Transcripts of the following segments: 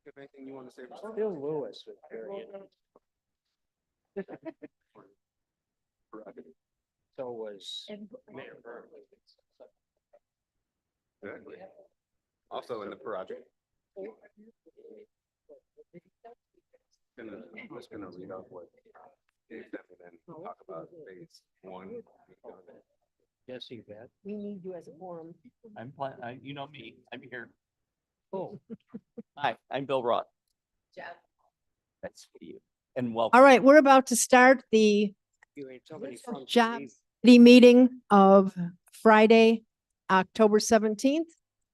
If anything you want to say? Bill Lewis was very, so was Mayor Burley. Exactly. Also in the project. I'm just gonna read off what Dave said and then talk about phase one. Yes, you bet. We need you as a forum. You know me, I'm here. Oh, Hi, I'm Bill Roth. Jeff. That's for you. And welcome. All right, we're about to start the you ain't somebody from. job committee meeting of Friday, October 17th,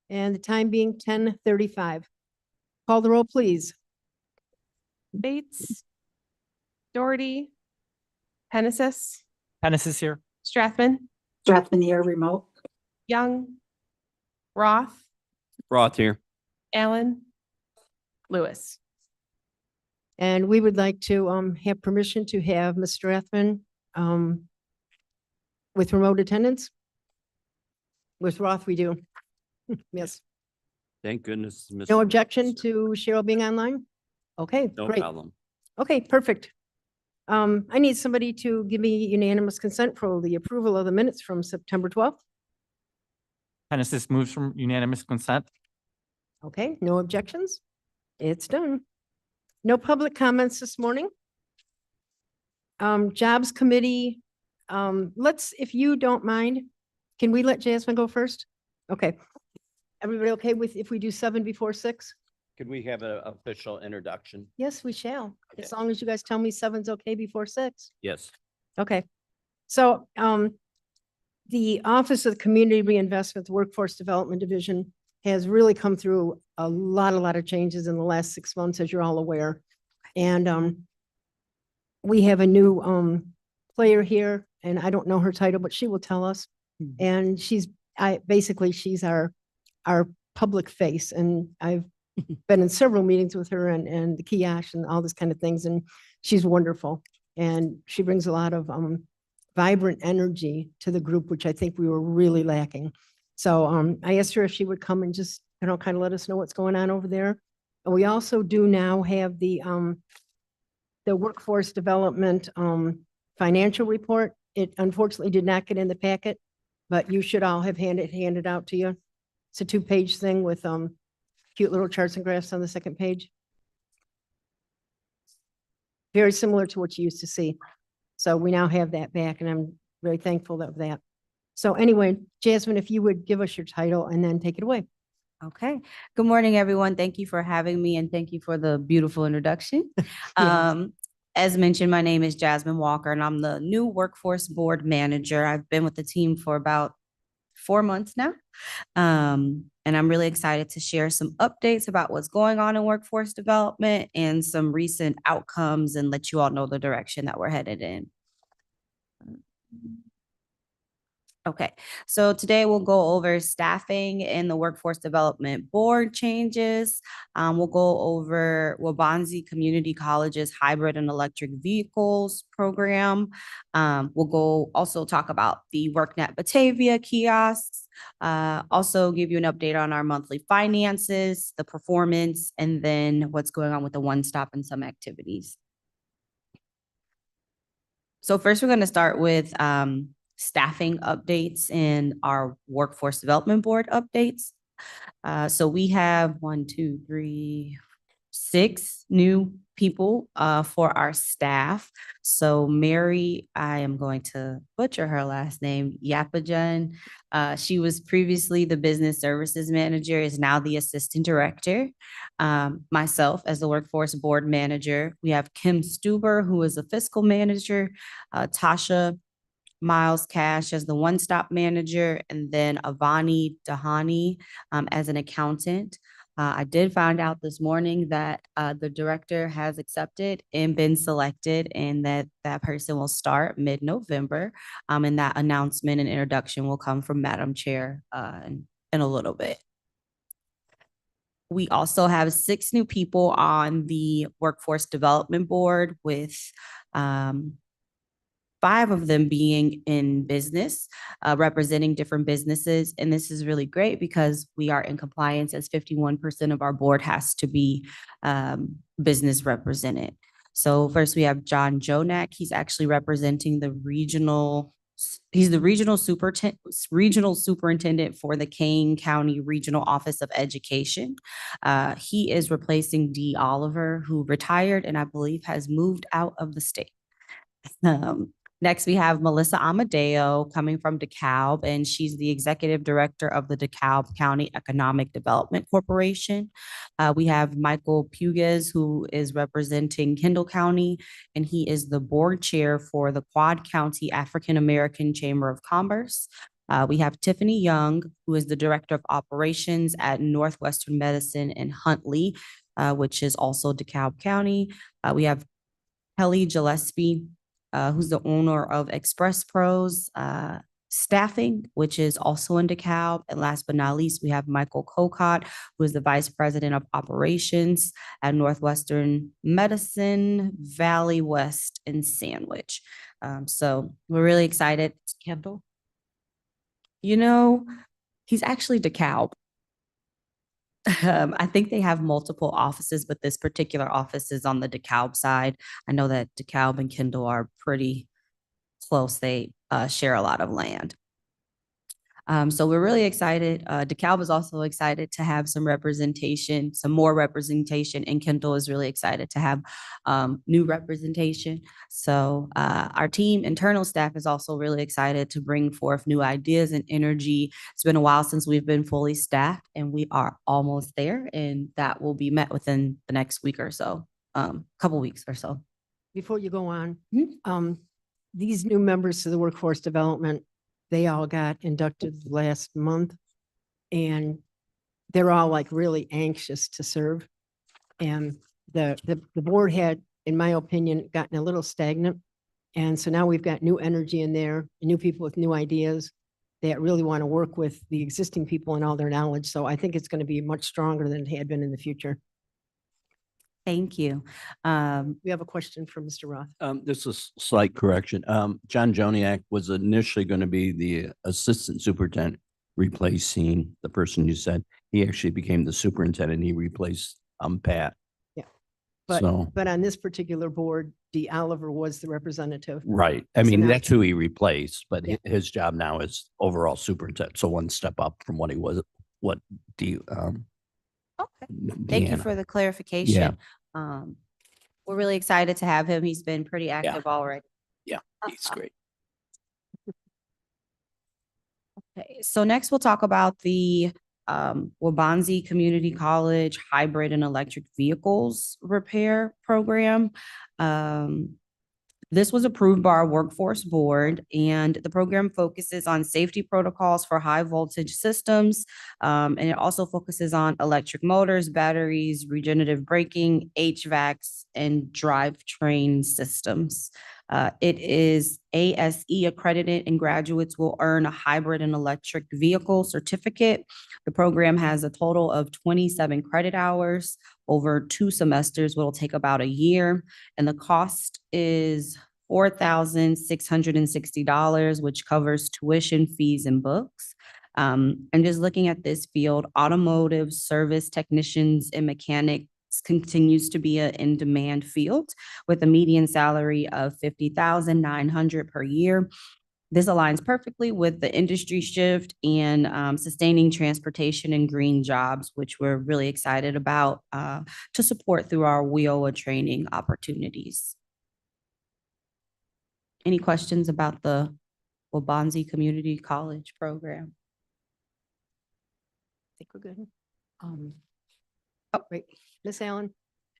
and the time being 10:35. Call the roll, please. Bates, Doherty, Hennessis, Hennessis here. Strathman, Strathman here, remote. Young, Roth, Roth here. Allen, Lewis. And we would like to have permission to have Mr. Rathman with remote attendance. With Roth, we do. Yes. Thank goodness. Mr. No objection to Cheryl being online? Okay, No great. problem. Okay, perfect. I need somebody to give me unanimous consent for the approval of the minutes from September 12th. Hennessis moves from unanimous consent. Okay, no objections? It's done. No public comments this morning. Jobs Committee, if you don't mind, can we let Jasmine go first? Okay. Everybody okay with if we do 7 before 6? Could we have an official introduction? Yes, we shall. As Okay. long as you guys tell me 7's okay before 6. Yes. Okay. So, the Office of Community Reinvestment, the Workforce Development Division has really come through a lot of changes in the last 6 months, as you're all aware. And, we have a new, player here, and I don't know her title, but she will tell us. And she's our public face, and I've been in several meetings with her and the kiosk and all this kind of things, and she's wonderful. And she brings a lot of vibrant energy to the group, which I think we were really lacking. So I asked her if she would come and just, kind of let us know what's going on over there. And we also do now have the workforce development financial report. It unfortunately did not get in the packet, but you should all have handed out to you. It's a 2-page thing with cute little charts and graphs on the second page. Very similar to what you used to see. So we now have that back, and I'm very thankful of that. So anyway, Jasmine, if you would give us your title and then take it away. Okay. Good morning, everyone. Thank you for having me, and thank you for the beautiful introduction. As mentioned, my name is Jasmine Walker, and I'm the new Workforce Board Manager. I've been with the team for about 4 months now. And I'm really excited to share some updates about what's going on in workforce development and some recent outcomes, and let you all know the direction that we're headed in. Okay, so today we'll go over staffing and the Workforce Development Board changes. We'll go over Waubonsie Community College's hybrid and electric vehicles program. We'll also talk about the WorkNet Batavia kiosks. Also give you an update on our monthly finances, the performance, and then what's going on with the One Stop and some activities. So first, we're going to start with staffing updates and our Workforce Development Board updates. So we have 6 new people for our staff. So Mary, I am going to butcher her last name, Yapajan. She was previously the business services manager, is now the assistant director. Myself as the workforce board manager. We have Kim Stuber, who is a fiscal manager, Tasha Miles Cash as the one-stop manager, and then Avani Dahani as an accountant. I did find out this morning that the director has accepted and been selected, and that person will start mid-November. And that announcement and introduction will come from Madam Chair in a little bit. We also have 6 new people on the Workforce Development Board with 5 of them being in business, representing different businesses. And this is really great because we are in compliance as 51% of our board has to be business represented. So first we have John Jonak. He's actually representing he's the regional superintendent for the Kane County Regional Office of Education. He is replacing Dee Oliver, who retired and I believe has moved out of the state. Next, we have Melissa Amadeo coming from DeKalb, and she's the executive director of the DeKalb County Economic Development Corporation. We have Michael Puges, who is representing Kendall County, and he is the board chair for the Quad County African American Chamber of Commerce. We have Tiffany Young, who is the director of operations at Northwestern Medicine in Huntley, which is also DeKalb County. We have Kelly Gillespie, who's the owner of Express Pros Staffing, which is also in DeKalb. And last but not least, we have Michael Cocott, who is the vice president of operations at Northwestern Medicine, Valley West, and Sandwich. So we're really excited. Kendall? You know, he's actually DeKalb. I think they have multiple offices, but this particular office is on the DeKalb side. I know that DeKalb and Kendall are pretty close. They share a lot of land. So we're really excited. DeKalb is also excited to have some more representation, and Kendall is really excited to have new representation. So our team, internal staff is also really excited to bring forth new ideas and energy. It's been a while since we've been fully staffed, and we are almost there, and that will be met within the next week or so, couple weeks or so. Before you go on, Mhm. these new members to the workforce development, they all got inducted last month, and they're all like really anxious to serve. And the board had, in my opinion, gotten a little stagnant. And so now we've got new energy in there, new people with new ideas that really want to work with the existing people and all their knowledge. So I think it's going to be much stronger than it had been in the future. Thank you. We have a question from Mr. Roth. This is a slight correction. John Joniak was initially going to be the assistant superintendent, replacing the person you said. He actually became the superintendent. He replaced Pat. Yeah. So, But on this particular board, Dee Oliver was the representative. right. I So mean, now- that's who he replaced, but Yeah. his job now is overall superintendent. So one step up from what he was, what Okay. Thank you Deanna. for the clarification. We're really excited to have him. He's been pretty active already. He's great. Okay, so next we'll talk about the Wabansie Community College Hybrid and Electric Vehicles Repair Program. This was approved by our workforce board, and the program focuses on safety protocols for high voltage systems. And it also focuses on electric motors, batteries, regenerative braking, HVACs, and drivetrain systems. It is ASE accredited, and graduates will earn a hybrid and electric vehicle certificate. The program has a total of 27 credit hours over 2 semesters, will take about a year. And the cost is $4,660, which covers tuition, fees, and books. And just looking at this field, automotive service technicians and mechanics continues to be an in-demand field with a median salary of $50,900 per year. This aligns perfectly with the industry shift and sustaining transportation and green jobs, which we're really excited about to support through our WIOA training opportunities. Any questions about the Wabansie Community College program? I think we're good. Oh, wait, Miss Allen?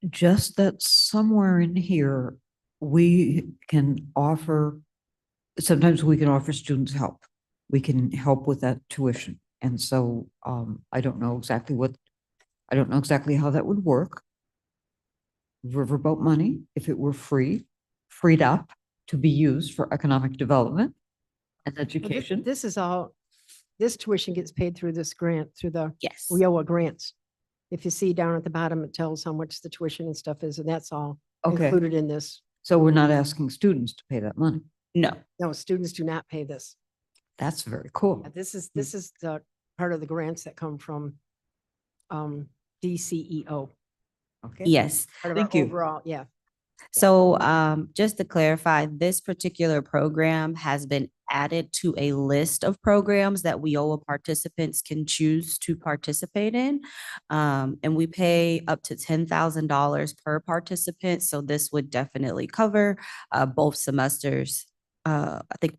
Just that somewhere in here, we can offer, sometimes we can offer students help. We can help with that tuition. And so I don't know exactly how that would work. Riverboat money, if it were freed up to be used for economic development and Well, education. This is all, this tuition gets paid through this grant, through the Yes. WIOA grants. If you see down at the bottom, it tells how much the tuition and stuff is, and that's all Okay, included in this. so we're not asking students to pay that money. No, No, students do not pay this. That's very cool. This is the part of the grants that come from DCEO. Okay. yes. Part of Thank our you. overall, yeah. So just to clarify, this particular program has been added to a list of programs that WIOA participants can choose to participate in. And we pay up to $10,000 per participant. So this would definitely cover both semesters. I think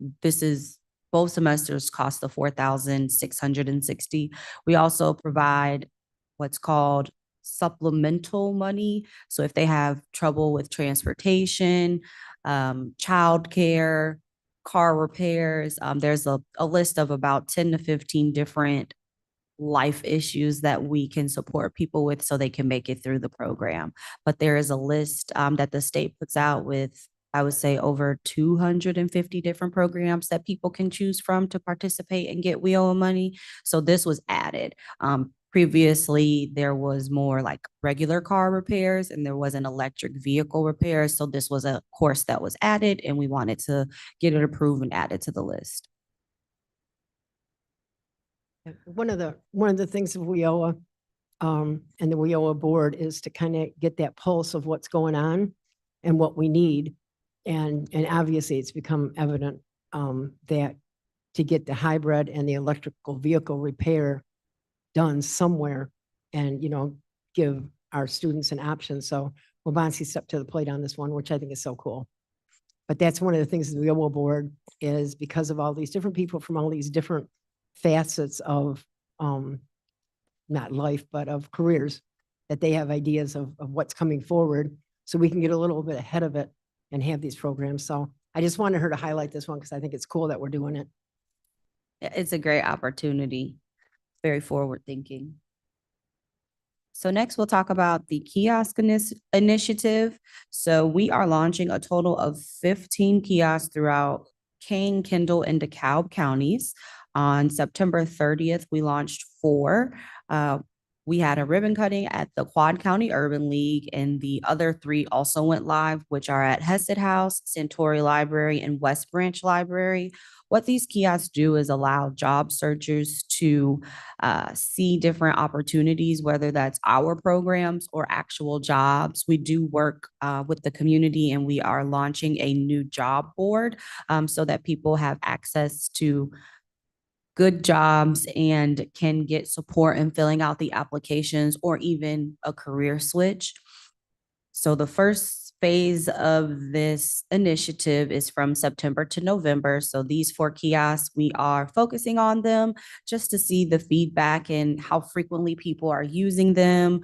both semesters cost the $4,660. We also provide what's called supplemental money. So if they have trouble with transportation, childcare, car repairs, there's a list of about 10 to 15 different life issues that we can support people with so they can make it through the program. But there is a list that the state puts out with, I would say, over 250 different programs that people can choose from to participate and get WIOA money. So this was added. Previously, there was more like regular car repairs and there was an electric vehicle repair. So this was a course that was added and we wanted to get it approved and added to the list. One of the things of WIOA and the WIOA board is to kind of get that pulse of what's going on and what we need. And obviously it's become evident that to get the hybrid and the electrical vehicle repair done somewhere and, give our students an option. So Wabansi stepped to the plate on this one, which I think is so cool. But that's one of the things of the WIOA board is because of all these different people from all these different facets of, not life, but of careers, that they have ideas of what's coming forward. So we can get a little bit ahead of it and have these programs. So I just wanted her to highlight this one because I think it's cool that we're doing it. It's a great opportunity, very forward thinking. So next we'll talk about the kiosk initiative. So we are launching a total of 15 kiosks throughout Kane, Kendall, and DeKalb counties. On September 30th, we launched 4. We had a ribbon cutting at the Quad County Urban League, and the other 3 also went live, which are at Hesed House, Santori Library, and West Branch Library. What these kiosks do is allow job searchers to see different opportunities, whether that's our programs or actual jobs. We do work with the community, and we are launching a new job board so that people have access to good jobs and can get support in filling out the applications or even a career switch. So the first phase of this initiative is from September to November. So these 4 kiosks, we are focusing on them just to see the feedback and how frequently people are using them.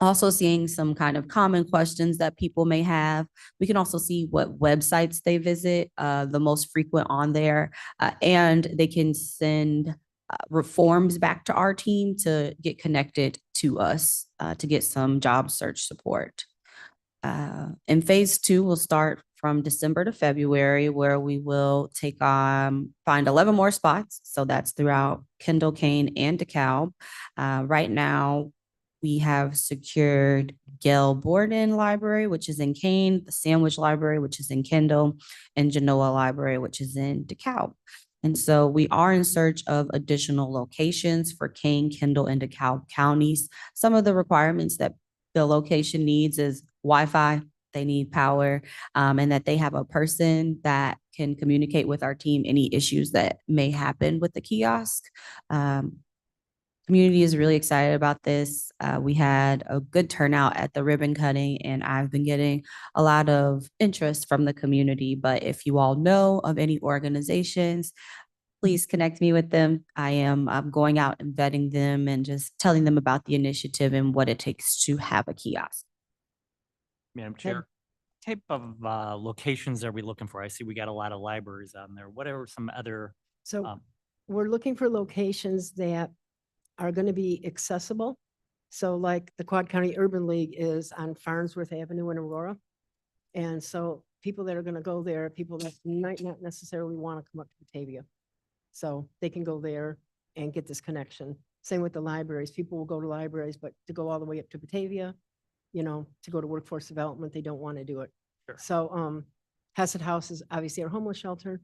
Also seeing some kind of common questions that people may have. We can also see what websites they visit, the most frequent on there, and they can send forms back to our team to get connected to us to get some job search support. In phase 2, we'll start from December to February, where we will find 11 more spots. So that's throughout Kendall, Kane, and DeKalb. Right now, we have secured Gail Borden Library, which is in Kane, the Sandwich Library, which is in Kendall, and Genoa Library, which is in DeKalb. And so we are in search of additional locations for Kane, Kendall, and DeKalb counties. Some of the requirements that the location needs is Wi-Fi, they need power, and that they have a person that can communicate with our team any issues that may happen with the kiosk. Community is really excited about this. We had a good turnout at the ribbon cutting, and I've been getting a lot of interest from the community. But if you all know of any organizations, please connect me with them. I'm going out and vetting them and just telling them about the initiative and what it takes to have a kiosk. Madam Chair, type of locations are we looking for? I see we got a lot of libraries on there. What are some other? So we're looking for locations that are going to be accessible. So like the Quad County Urban League is on Farnsworth Avenue in Aurora. And so people that are going to go there, people that might not necessarily want to come up to Batavia. So they can go there and get this connection. Same with the libraries. People will go to libraries, but to go all the way up to Batavia, to go to workforce development, they don't want to do it. Sure. So Hassett House is obviously our homeless shelter.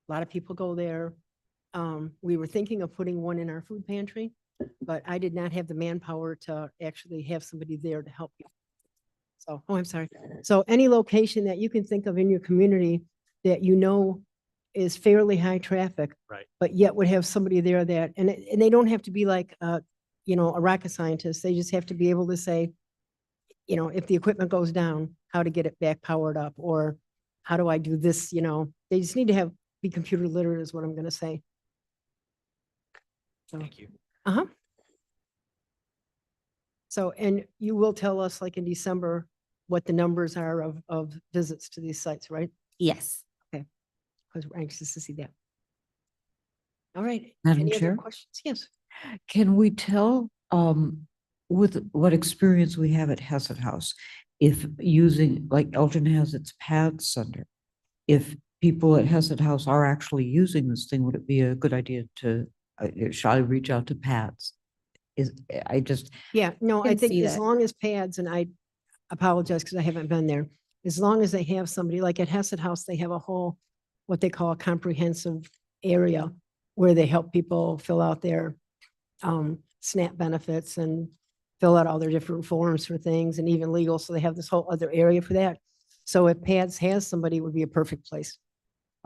A lot of people go there. We were thinking of putting one in our food pantry, but I did not have the manpower to actually have somebody there to help you. So, oh, I'm sorry. So any location that you can think of in your community that you know is fairly high traffic. Right. But yet would have somebody there that, and they don't have to be like, you know, a rocket scientist. They just have to be able to say, you know, if the equipment goes down, how to get it back powered up, or how do I do this, you know? They just need to be computer literate is what I'm gonna say. So, Thank you. uh-huh. So, and you will tell us like in December what the numbers are of visits to these sites, right? Yes. Because we're anxious to see that. All right. Madam Any other Chair? questions? Yes. Can we tell, with what experience we have at Hassett House, if using, like Elgin has its pads center, if people at Hassett House are actually using this thing, would it be a good idea to, shall I reach out to pads? I just, Yeah, no, I Can think see as that. long as pads, and I apologize because I haven't been there, as long as they have somebody, like at Hassett House, they have a whole, what they call a comprehensive area where they help people fill out their SNAP benefits and fill out all their different forms for things and even legal. So they have this whole other area for that. So if pads has somebody, it would be a perfect place.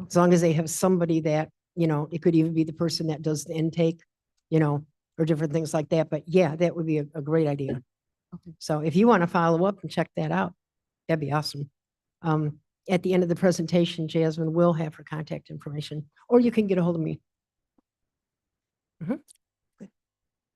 As long as they have somebody that, you know, it could even be the person that does the intake, you know, or different things like that. But yeah, that would be a great idea. So if you want to follow up and check that out, that'd be awesome. At the end of the presentation, Jasmine will have her contact information, or you can get a hold of me.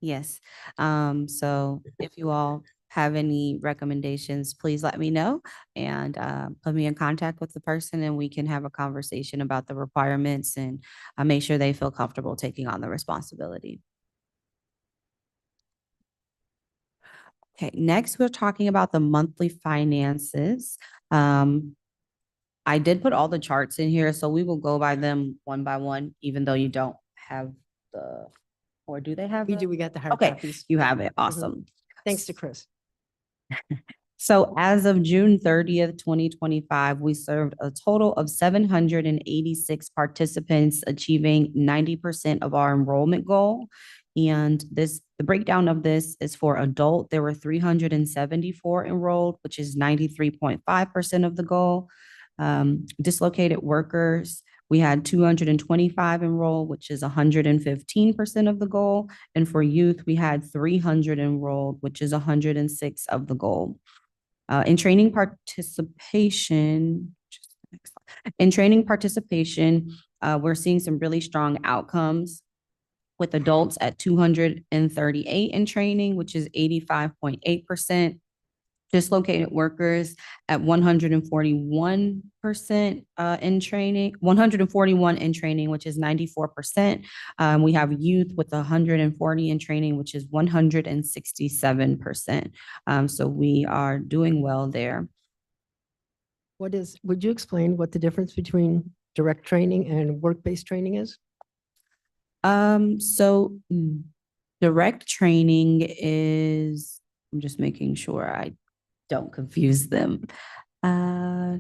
Yes. So if you all have any recommendations, please let me know and put me in contact with the person and we can have a conversation about the requirements and make sure they feel comfortable taking on the responsibility. Okay, next we're talking about the monthly finances. I did put all the charts in here, so we will go by them one by one, even though you don't have the, or do they have? We the- do, we got the hard Okay, copies. you have it. Awesome. Thanks to Chris. So as of June 30th, 2025, we served a total of 786 participants, achieving 90% of our enrollment goal. And the breakdown of this is for adult, there were 374 enrolled, which is 93.5% of the goal. Dislocated workers, we had 225 enrolled, which is 115% of the goal. And for youth, we had 300 enrolled, which is 106 of the goal. In training participation, we're seeing some really strong outcomes with adults at 238 in training, which is 85.8%. Dislocated workers at 141% in training, 141 in training, which is 94%. We have youth with 140 in training, which is 167%. So we are doing well there. Would you explain what the difference between direct training and work-based training is? So direct training is, I'm just making sure I don't confuse them. Sorry.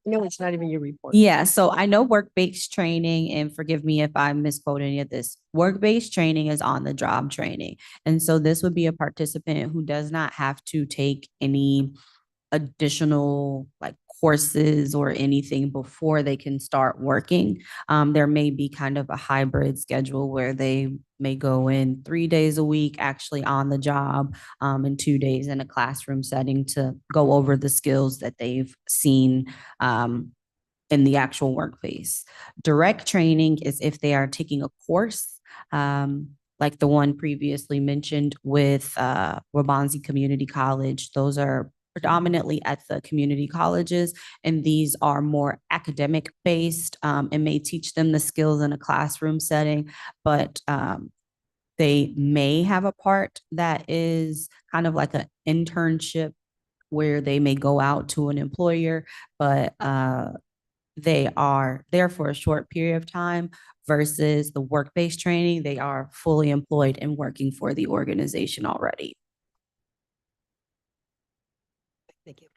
No, it's not even your report. Yeah, so I know work-based training, and forgive me if I misquote any of this. Work-based training is on the job training. And so this would be a participant who does not have to take any additional like courses or anything before they can start working. There may be kind of a hybrid schedule where they may go in 3 days a week actually on the job, and 2 days in a classroom setting to go over the skills that they've seen in the actual workplace. Direct training is if they are taking a course, like the one previously mentioned with Waubonsie Community College. Those are predominantly at the community colleges, and these are more academic based and may teach them the skills in a classroom setting, but they may have a part that is kind of like an internship where they may go out to an employer, but they are there for a short period of time versus the work-based training. They are fully employed and working for the organization already. Thank you.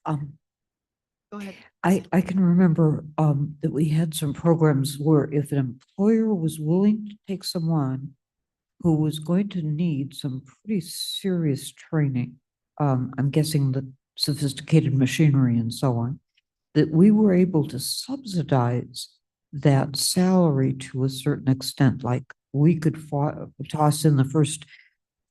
Go ahead. I can remember that we had some programs where if an employer was willing to take someone who was going to need some pretty serious training, I'm guessing the sophisticated machinery and so on, that we were able to subsidize that salary to a certain extent. Like we could toss in the first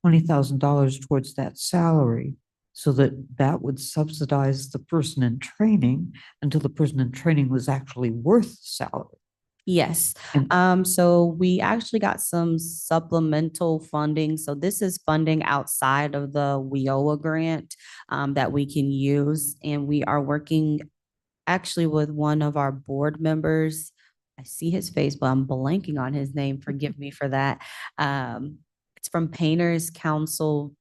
$20,000 towards that salary so that that would subsidize the person in training until the person in training was actually worth the salary. Yes. And- So we actually got some supplemental funding. So this is funding outside of the WIOA grant that we can use. And we are working actually with one of our board members. I see his face, but I'm blanking on his name. Forgive me for that. It's from Painters Council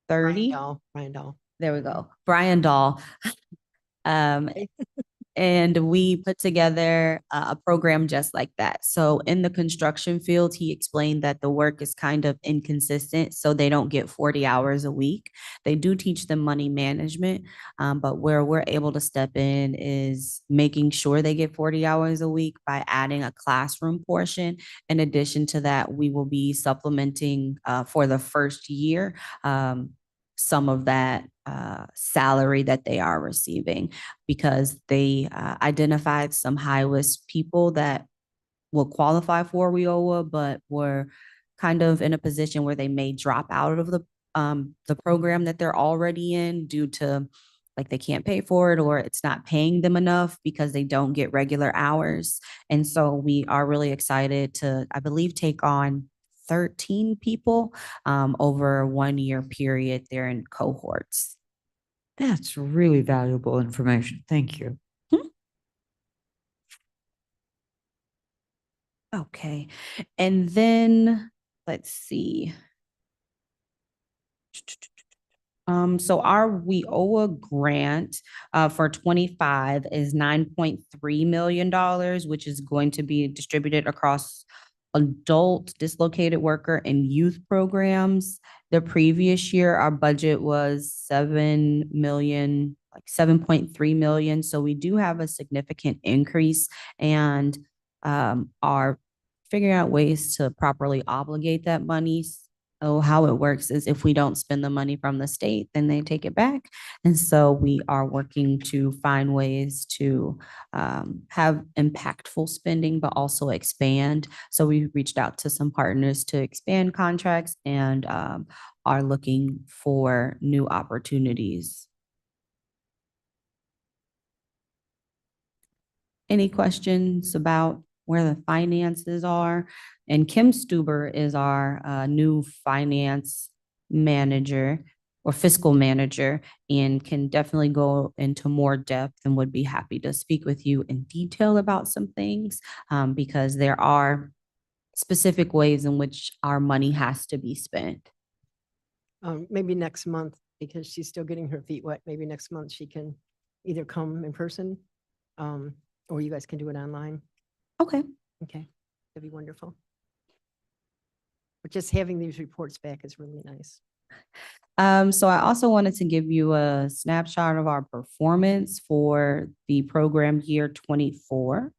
30. Brian Dahl. There we go. Brian Dahl. And we put together a program just like that. So in the construction field, he explained that the work is kind of inconsistent, so they don't get 40 hours a week. They do teach them money management, but where we're able to step in is making sure they get 40 hours a week by adding a classroom portion. In addition to that, we will be supplementing for the first year some of that salary that they are receiving, because they identified some high-risk people that will qualify for WIOA, but were kind of in a position where they may drop out of the program that they're already in due to like they can't pay for it or it's not paying them enough because they don't get regular hours. And so we are really excited to, I believe, take on 13 people over a 1-year period. They're in cohorts. That's really valuable information. Thank you. Okay. And then let's see. So our WIOA grant for 25 is $9.3 million, which is going to be distributed across adult, dislocated worker, and youth programs. The previous year, our budget was 7 million, like 7.3 million. So we do have a significant increase and are figuring out ways to properly obligate that money. So how it works is if we don't spend the money from the state, then they take it back. And so we are working to find ways to have impactful spending, but also expand. So we reached out to some partners to expand contracts and are looking for new opportunities. Any questions about where the finances are? And Kim Stuber is our new finance manager or fiscal manager and can definitely go into more depth and would be happy to speak with you in detail about some things because there are specific ways in which our money has to be spent. Maybe next month, because she's still getting her feet wet. Maybe next month she can either come in person or you guys can do it online. Okay. Okay, that'd be wonderful. But just having these reports back is really nice. So I also wanted to give you a snapshot of our performance for the program year 24.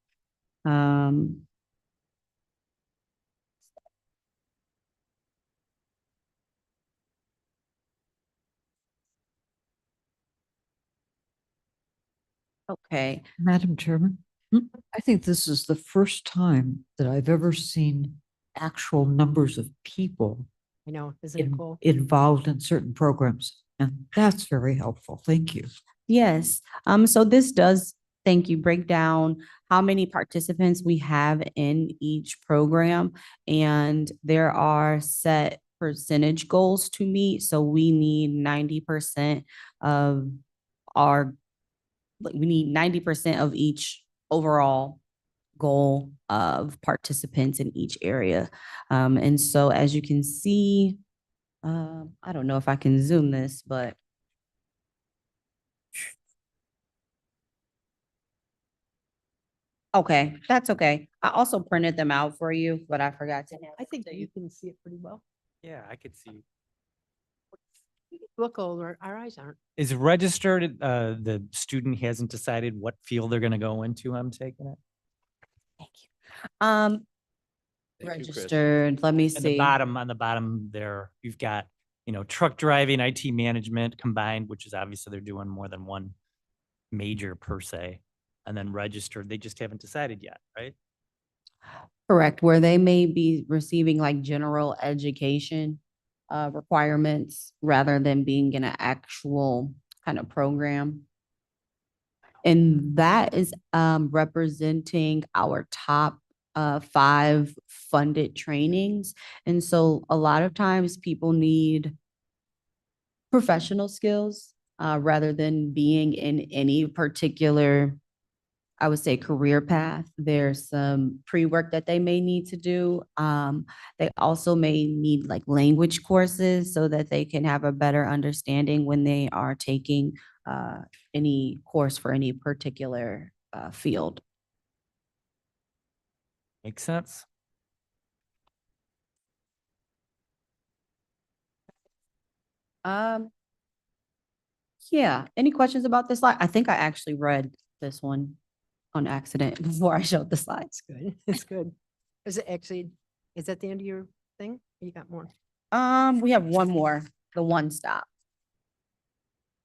Okay. Madam Chairman, I think this is the first time that I've ever seen actual numbers of people I know, isn't it cool? involved in certain programs. And that's very helpful. Thank you. Yes. So this does, thank you, break down how many participants we have in each program. And there are set percentage goals to meet. So we need 90% of our, like we need 90% of each overall goal of participants in each area. And so as you can see, I don't know if I can zoom this, but okay, that's okay. I also printed them out for you, but I forgot to. I think you can see it pretty well. Yeah, I could see. Look older, our eyes aren't. Is registered, the student hasn't decided what field they're gonna go into, I'm taking it? Um, Thank you, Chris. registered, let me And the see. bottom, on the bottom there, you've got, truck driving, IT management combined, which is obviously they're doing more than one major per se. And then registered, they just haven't decided yet, right? Correct, where they may be receiving like general education requirements rather than being in an actual kind of program. And that is representing our top 5 funded trainings. And so a lot of times people need professional skills rather than being in any particular, I would say, career path. There's some pre-work that they may need to do. They also may need like language courses so that they can have a better understanding when they are taking any course for any particular field. Makes sense? Yeah, any questions about this slide? I think I actually read this one on accident before I showed the slides. Good, it's good. Is it actually, is that the end of your thing? You got more? We have one more, the One Stop.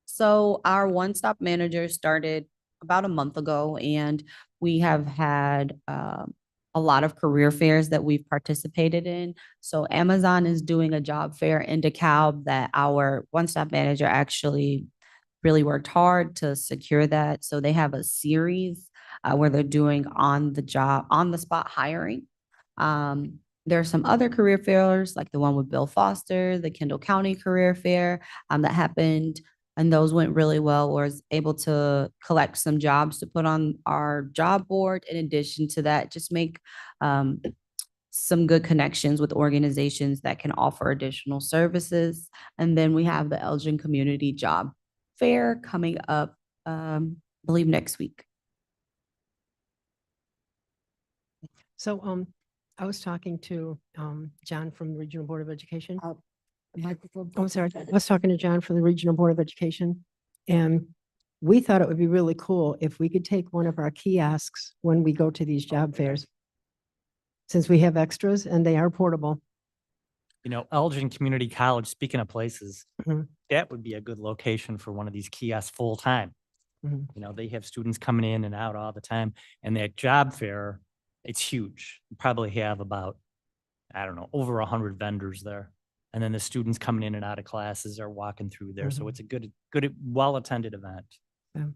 So our One Stop manager started about a month ago, and we have had a lot of career fairs that we've participated in. So Amazon is doing a job fair in DeKalb that our One Stop manager actually really worked hard to secure that. So they have a series where they're doing on the spot hiring. There are some other career fairs, like the one with Bill Foster, the Kendall County Career Fair, that happened, and those went really well. Was able to collect some jobs to put on our job board. In addition to that, just make some good connections with organizations that can offer additional services. And then we have the Elgin Community Job Fair coming up, I believe next week. So, I was talking to, John from the Regional Board of Education. Oh, I'm sorry. I was talking to John from the Regional Board of Education. And we thought it would be really cool if we could take one of our kiosks when we go to these job fairs. Since we have extras and they are portable. Elgin Community College, speaking of places, Mhm. that would be a good location for one of these kiosks full-time. Mhm. They have students coming in and out all the time, and that job fair, it's huge. You probably have about, I don't know, over 100 vendors there. And then the students coming in and out of classes are walking through there. So Mhm. it's a good, well-attended event. Yeah.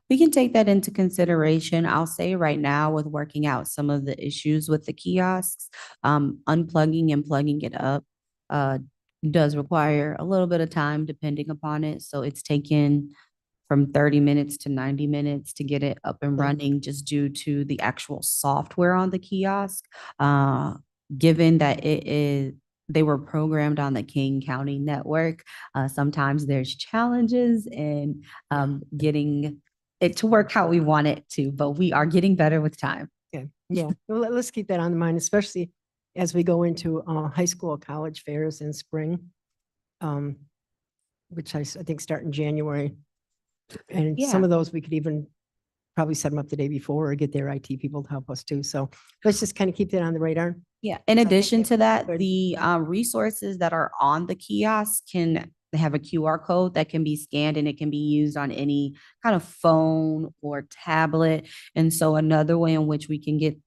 We can take that into consideration. I'll say right now, with working out some of the issues with the kiosks, unplugging and plugging it up does require a little bit of time depending upon it. So it's taken from 30 minutes to 90 minutes to get it up and Yeah. running just due to the actual software on the kiosk. Given that they were programmed on the King County network, sometimes there's challenges in getting it to work how we want it to, but we are getting better with time. Okay, yeah, well, let's keep that on mind, especially as we go into high school, college fairs in spring. Which I think start in January. And some Yeah. of those we could even probably set them up the day before or get their IT people to help us too. So let's just kind of keep that on the radar. Yeah, in think addition it's to that, good. the resources that are on the kiosk they have a QR code that can be scanned and it can be used on any kind of phone or tablet. And so another way in which we can get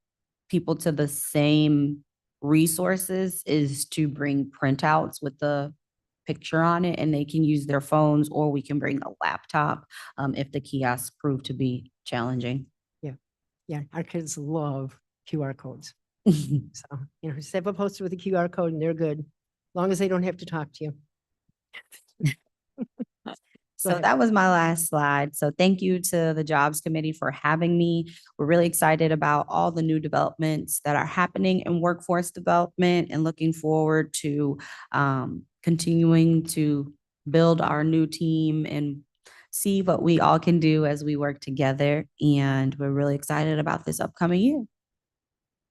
people to the same resources is to bring printouts with the picture on it, and they can use their phones, or we can bring a laptop if the kiosks prove to be challenging. Yeah, our kids love QR codes. So, just have a poster with a QR code and they're good. As long as they don't have to talk to you. So ahead. that was my last slide. So thank you to the Jobs Committee for having me. We're really excited about all the new developments that are happening in workforce development and looking forward to continuing to build our new team and see what we all can do as we work together. And we're really excited about this upcoming year.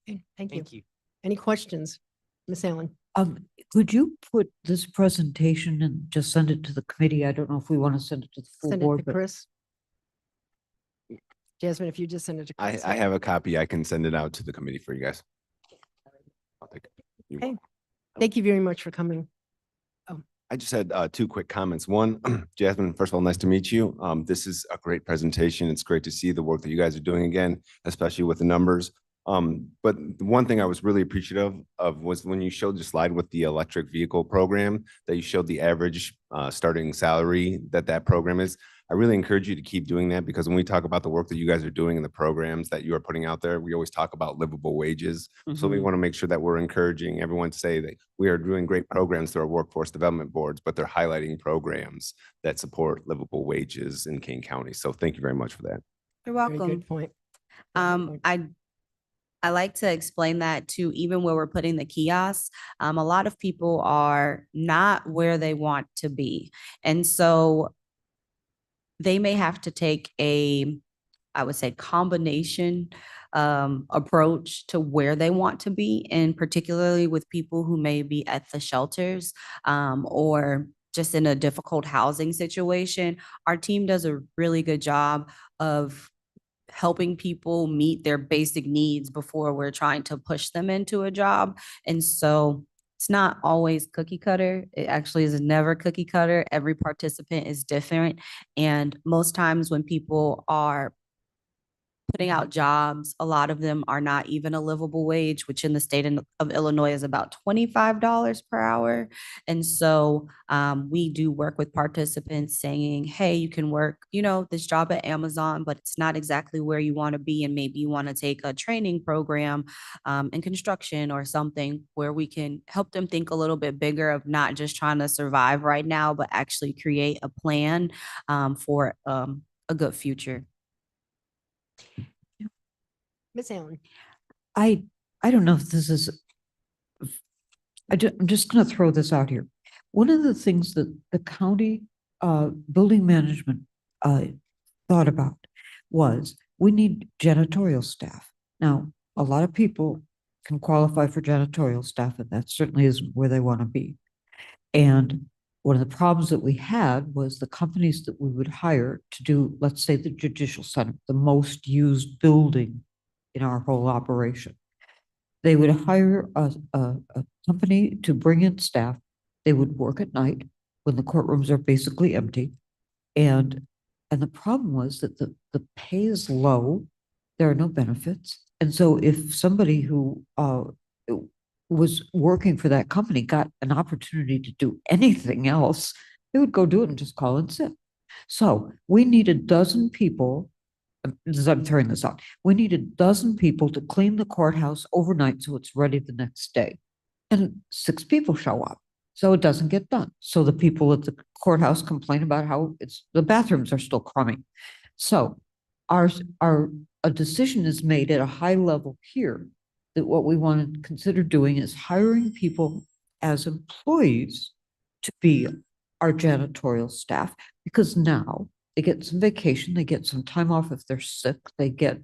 Okay, thank you. Thank you. Any questions? Ms. Allen? Could you put this presentation and just send it to the committee? I don't know if we want to send it to the full Send it to board, but Chris. Jasmine, if you just send it to Chris. I have a copy. I can send it out to the committee for you guys. I'll take it. You're Okay. welcome. Thank you very much for coming. I just had two quick comments. One, Jasmine, first of all, nice to meet you. This is a great presentation. It's great to see the work that you guys are doing again, especially with the numbers. But the one thing I was really appreciative of was when you showed the slide with the electric vehicle program, that you showed the average starting salary that program is. I really encourage you to keep doing that, because when we talk about the work that you guys are doing and the programs that you are putting out there, we always talk about livable wages. So we Mhm. want to make sure that we're encouraging everyone to say that we are doing great programs through our workforce development boards, but they're highlighting programs that support livable wages in Kane County. So thank you very much for that. You're Very welcome. good point. Very good point. I like to explain that too, even where we're putting the kiosks. A lot of people are not where they want to be. And so they may have to take I would say, combination approach to where they want to be, and particularly with people who may be at the shelters or just in a difficult housing situation. Our team does a really good job of helping people meet their basic needs before we're trying to push them into a job. And so it's not always cookie cutter. It actually is never cookie cutter. Every participant is different. And most times when people are putting out jobs, a lot of them are not even a livable wage, which in the state of Illinois is about $25 per hour. And so we do work with participants saying, hey, you can work, this job at Amazon, but it's not exactly where you want to be. And maybe you want to take a training program in construction or something, where we can help them think a little bit bigger of not just trying to survive right now, but actually create a plan for a good future. Miss Allen. I don't know if this is, I'm just going to throw this out here. One of the things that the county building management thought about was we need janitorial staff. Now, a lot of people can qualify for janitorial staff, and that certainly is where they want to be. And one of the problems that we had was the companies that we would hire to do, let's say, the Judicial Center, the most used building in our whole operation. They would hire a company to bring in staff. They would work at night when the courtrooms are basically empty. And the problem was that the pay is low. There are no benefits. And so if somebody who was working for that company got an opportunity to do anything else, they would go do it and just call in sick. So we need a dozen people. As I'm throwing this out, we need a dozen people to clean the courthouse overnight so it's ready the next day. And 6 people show up, so it doesn't get done. So the people at the courthouse complain about how the bathrooms are still crummy. So a decision is made at a high level here that what we want to consider doing is hiring people as employees to be our janitorial staff, because now they get some vacation, they get some time off if they're sick, they get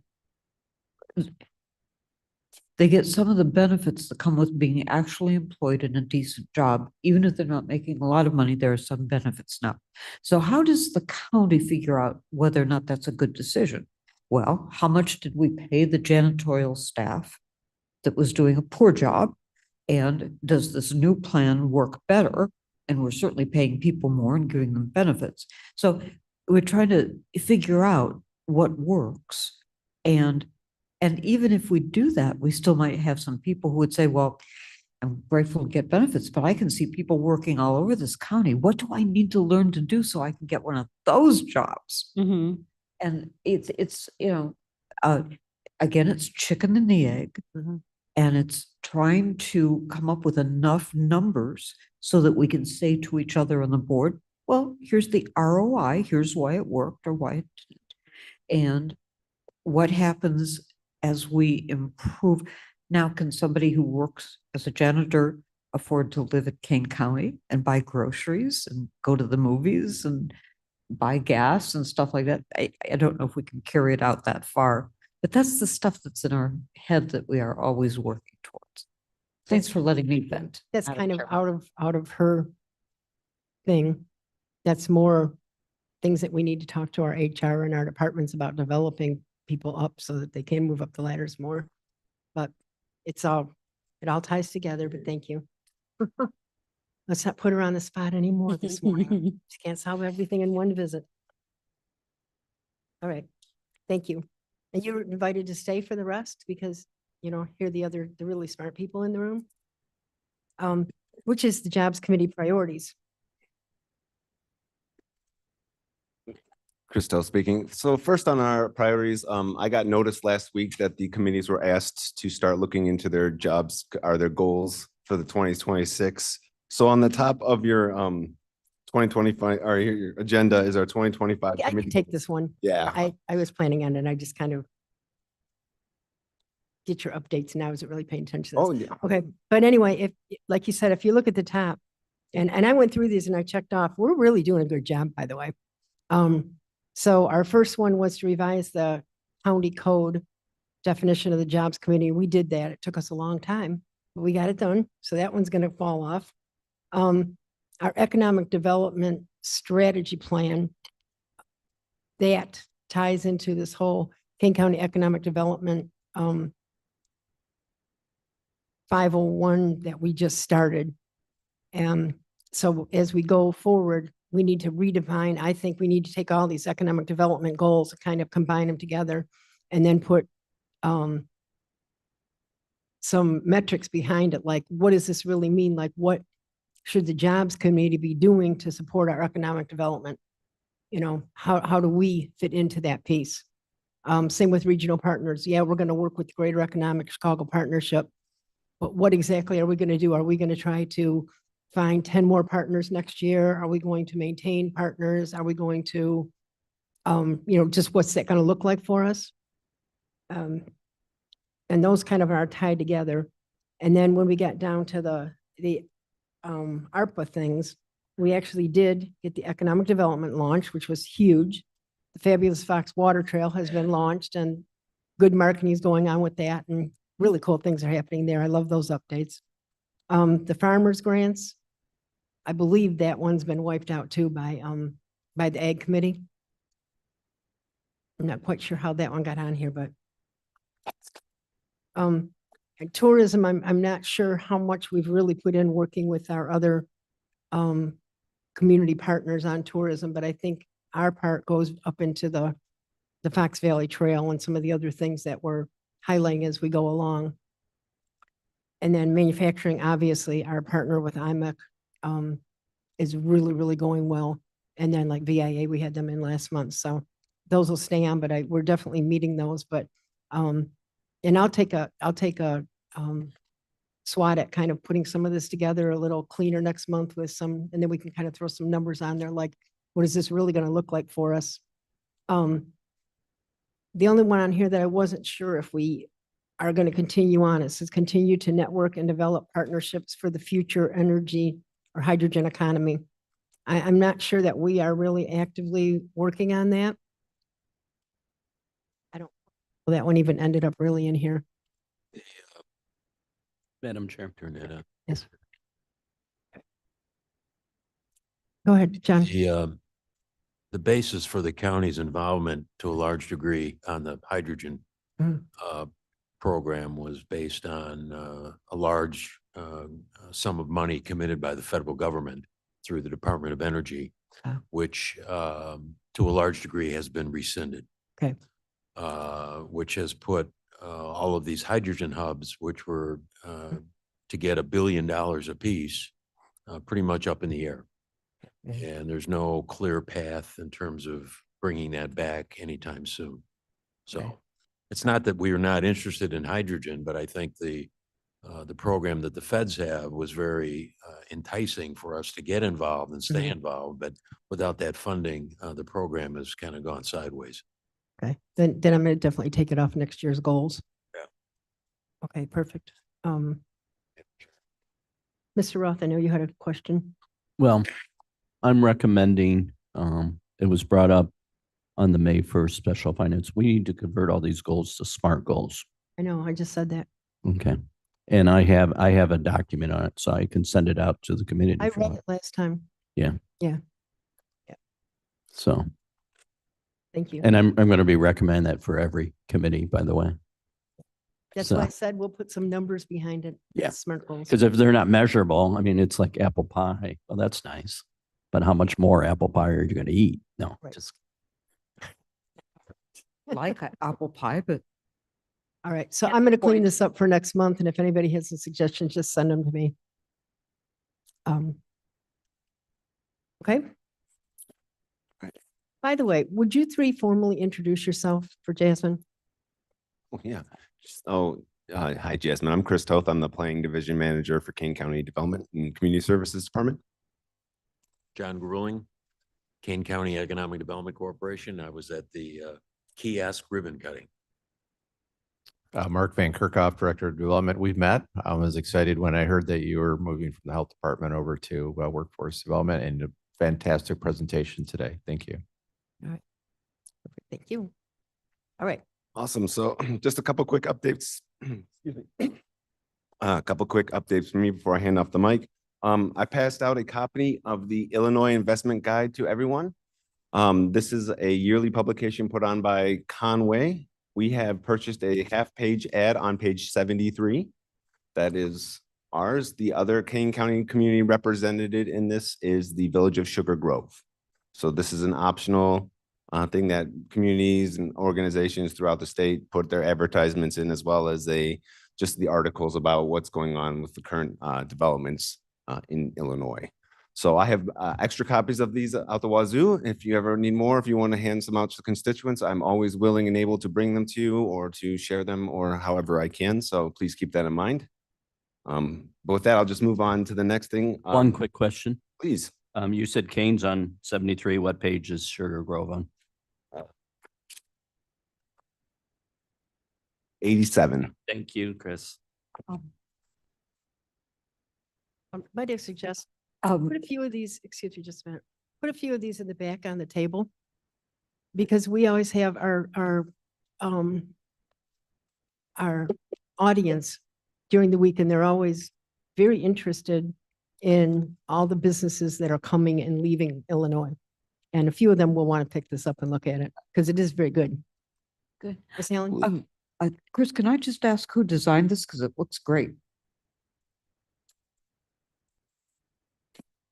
some of the benefits that come with being actually employed in a decent job. Even if they're not making a lot of money, there are some benefits now. So how does the county figure out whether or not that's a good decision? Well, how much did we pay the janitorial staff that was doing a poor job? And does this new plan work better? And we're certainly paying people more and giving them benefits. So we're trying to figure out what works. And even if we do that, we still might have some people who would say, well, I'm grateful to get benefits, but I can see people working all over this county. What do I need to learn to do so I can get one of those jobs? Mm-hmm. And it's again, it's chicken and the egg. Mm-hmm. And it's trying to come up with enough numbers so that we can say to each other on the board, well, here's the ROI, here's why it worked or why it didn't. And what happens as we improve. Now, can somebody who works as a janitor afford to live at Kane County and buy groceries and go to the movies and buy gas and stuff like that? I don't know if we can carry it out that far, but that's the stuff that's in our head that we are always working towards. Thanks for letting me vent. That's Madam kind of Chairman. out of her thing. That's more things that we need to talk to our HR and our departments about developing people up so that they can move up the ladders more. But it all ties together, but thank you. Let's not put her on the spot anymore this morning. She can't solve everything in one visit. All right, thank you. And you're invited to stay for the rest because, hear the really smart people in the room. Which is the Jobs Committee priorities. Christel speaking. So first on our priorities, I got notice last week that the committees were asked to start looking into their jobs, their goals for the 2026. So on the top of your 2025, or your agenda is our 2025. I can committee take goals. this one. Yeah. I was planning on it. I just kind of get your updates and I wasn't really paying attention to this. Oh, yeah. Okay, but anyway, like you said, if you look at the top, and I went through these and I checked off, we're really doing a good job, by the way. So our first one was to revise the county code definition of the Jobs Committee. We did that. It took us a long time, but we got it done. So that one's going to fall off. Our economic development strategy plan, that ties into this whole Kane County Economic Development 501 that we just started. So as we go forward, we need to redefine. I think we need to take all these economic development goals, kind of combine them together and then put some metrics behind it. Like, what does this really mean? Like, what should the Jobs Committee be doing to support our economic development? How do we fit into that piece? Same with regional partners. Yeah, we're going to work with the Greater Economic Chicago Partnership, but what exactly are we going to do? Are we going to try to find 10 more partners next year? Are we going to maintain partners? Are we going to, just what's that going to look like for us? And those kind of are tied together. And then when we got down to the ARPA things, we actually did get the economic development launch, which was huge. The Fabulous Fox Water Trail has been launched and good marketing is going on with that and really cool things are happening there. I love those updates. The farmers grants, I believe that one's been wiped out too by the Ag Committee. I'm not quite sure how that one got on here, but and tourism, I'm not sure how much we've really put in working with our other community partners on tourism, but I think our part goes up into the Fox Valley Trail and some of the other things that we're highlighting as we go along. And then manufacturing, obviously, our partner with IMEC is really, really going well. And then like VIA, we had them in last month. So those will stay on, but we're definitely meeting those. But and I'll take a swat at kind of putting some of this together a little cleaner next month with some, and then we can kind of throw some numbers on there, like, what is this really going to look like for us? The only one on here that I wasn't sure if we are going to continue on, it says continue to network and develop partnerships for the future energy or hydrogen economy. I'm not sure that we are really actively working on that. I don't, well, that one even ended up really in here. Madam Chair. Turn that up. Yes. Go ahead, John. The basis for the county's involvement to a large degree on the hydrogen Mm. program was based on a large sum of money committed by the federal government through the Department of Energy, which to a large degree has been rescinded. Okay. Which has put all of these hydrogen hubs, which were to get $1 billion apiece, pretty much up in the air. And there's no clear path in terms of bringing that back anytime soon. So Okay. it's not that we are not interested in hydrogen, but I think the program that the feds have was very enticing for us to get involved and stay Mhm. involved. But without that funding, the program has kind of gone sideways. Okay, then I'm going to definitely take it off next year's goals. Yeah. Okay, perfect. Mr. Roth, I know you had a question. Well, I'm recommending, it was brought up on the May 1st special finance. We need to convert all these goals to SMART goals. I know, I just said that. Okay. And I have a document on it, so I can send it out to the community. I if you read want. it last time. So, Thank you. and I'm going to be recommending that for every committee, by the way. That's why I so- said we'll put some numbers behind it. Yeah. SMART goals. Because if they're not measurable, I mean, it's like apple pie. Well, that's nice. But how much more apple pie are you going to eat? No, Right. just Like apple pie, but All right, so I'm going to clean this up for next month, and if anybody has some suggestions, just send them to me. Okay. By the way, would you three formally introduce yourself for Jasmine? Oh, yeah. Hi, Jasmine. I'm Chris Toth. I'm the Planning Division Manager for Kane County Development and Community Services Department. John Grueling, Kane County Economic Development Corporation. I was at the kiosk ribbon cutting. Mark Van Kerkhoff, Director of Development. We've met. I was excited when I heard that you were moving from the Health Department over to Workforce Development, and a fantastic presentation today. Thank you. Thank you. All right, Awesome. So just a couple quick updates. Excuse me. A couple quick updates for me before I hand off the mic. I passed out a copy of the Illinois Investment Guide to everyone. This is a yearly publication put on by Conway. We have purchased a half-page ad on page 73. That is ours. The other Kane County community represented in this is the Village of Sugar Grove. So this is an optional thing that communities and organizations throughout the state put their advertisements in, as well as just the articles about what's going on with the current developments in Illinois. So I have extra copies of these out the wazoo. If you ever need more, if you want to hand some out to constituents, I'm always willing and able to bring them to you or to share them or however I can. So please keep that in mind. But with that, I'll just move on to the next thing. one quick question. Please. You said Kane's on 73. What page is Sugar Grove on? 87. Thank you, Chris. might I suggest, um, put a few of these, excuse me just a minute, put a few of these in the back on the table. Because we always have our audience during the week, and they're always very interested in all the businesses that are coming and leaving Illinois. And a few of them will want to pick this up and look at it, because it is very good. Good. Ms. Helen? Chris, can I just ask who designed this? Because it looks great.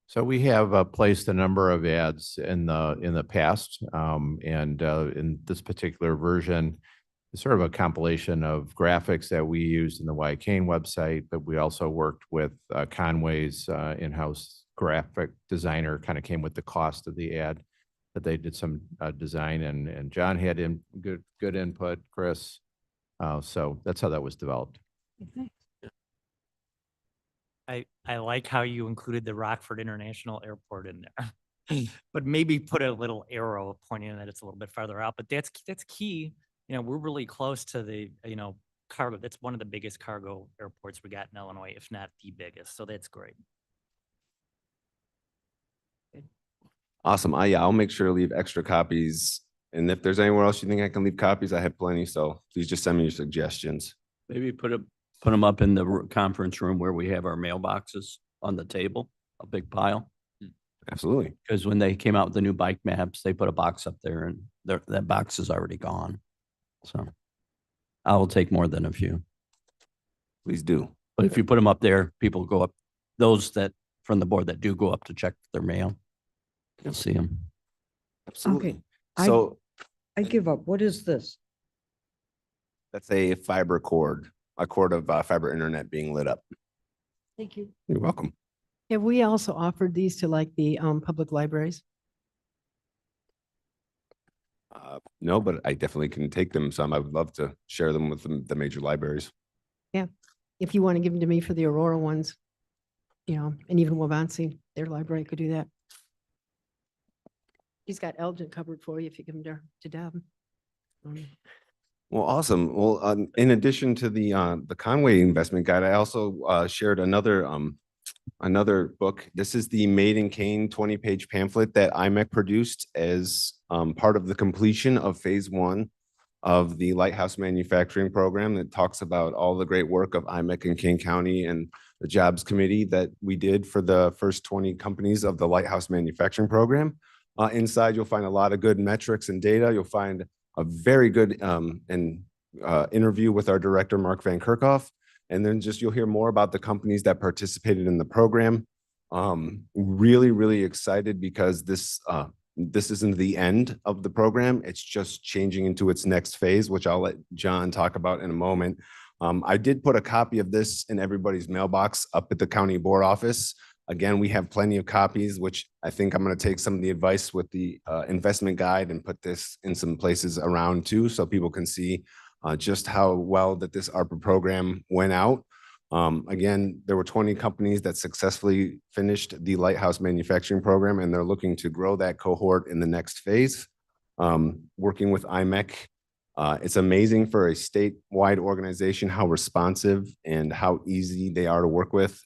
So we have placed a number of ads in the past, and in this particular version, it's sort of a compilation of graphics that we used in the Y Kane website, but we also worked with Conway's in-house graphic designer, kind of came with the cost of the ad, that they did some design, and John had good input, Chris. So that's how that was developed. I like how you included the Rockford International Airport in there. But maybe put a little arrow pointing that it's a little bit farther out, but that's key. You know, we're really close to the, cargo. That's one of the biggest cargo airports we got in Illinois, if not the biggest. So that's great. Awesome. I'll make sure to leave extra copies. And if there's anywhere else you think I can leave copies, I have plenty. So please just send me your suggestions. Maybe put them up in the conference room where we have our mailboxes on the table, a big pile. Absolutely. Because when they came out with the new bike maps, they put a box up there and that box is already gone. So I will take more than a few. Please do. But if you put them up there, people go up, those that from the board that do go up to check their mail, you'll see them. Absolutely. I- So I give up. What is this? that's a fiber cord, a cord of fiber internet being lit up. Thank you. You're welcome. Have we also offered these to like the public libraries? No, but I definitely can take them some. I would love to share them with the major libraries. If you want to give them to me for the Aurora ones, and even Wavansie, their library could do that. He's got Elgin covered for you if you give them to Deb. Well, awesome. Well, in addition to the Conway investment guide, I also shared another book. This is the Made in Kane 20-page pamphlet that IMEC produced as part of the completion of phase 1 of the Lighthouse Manufacturing Program that talks about all the great work of IMEC and King County and the Jobs Committee that we did for the first 20 companies of the Lighthouse Manufacturing Program. Inside, you'll find a lot of good metrics and data. You'll find a very good interview with our director, Mark Van Kerkhoff. And then just you'll hear more about the companies that participated in the program. Really, really excited because this isn't the end of the program. It's just changing into its next phase, which I'll let John talk about in a moment. I did put a copy of this in everybody's mailbox up at the county board office. Again, we have plenty of copies, which I think I'm going to take some of the advice with the investment guide and put this in some places around too, so people can see just how well that this ARPA program went out. Again, there were 20 companies that successfully finished the Lighthouse Manufacturing Program, and they're looking to grow that cohort in the next phase. Working with IMEC, it's amazing for a statewide organization how responsive and how easy they are to work with.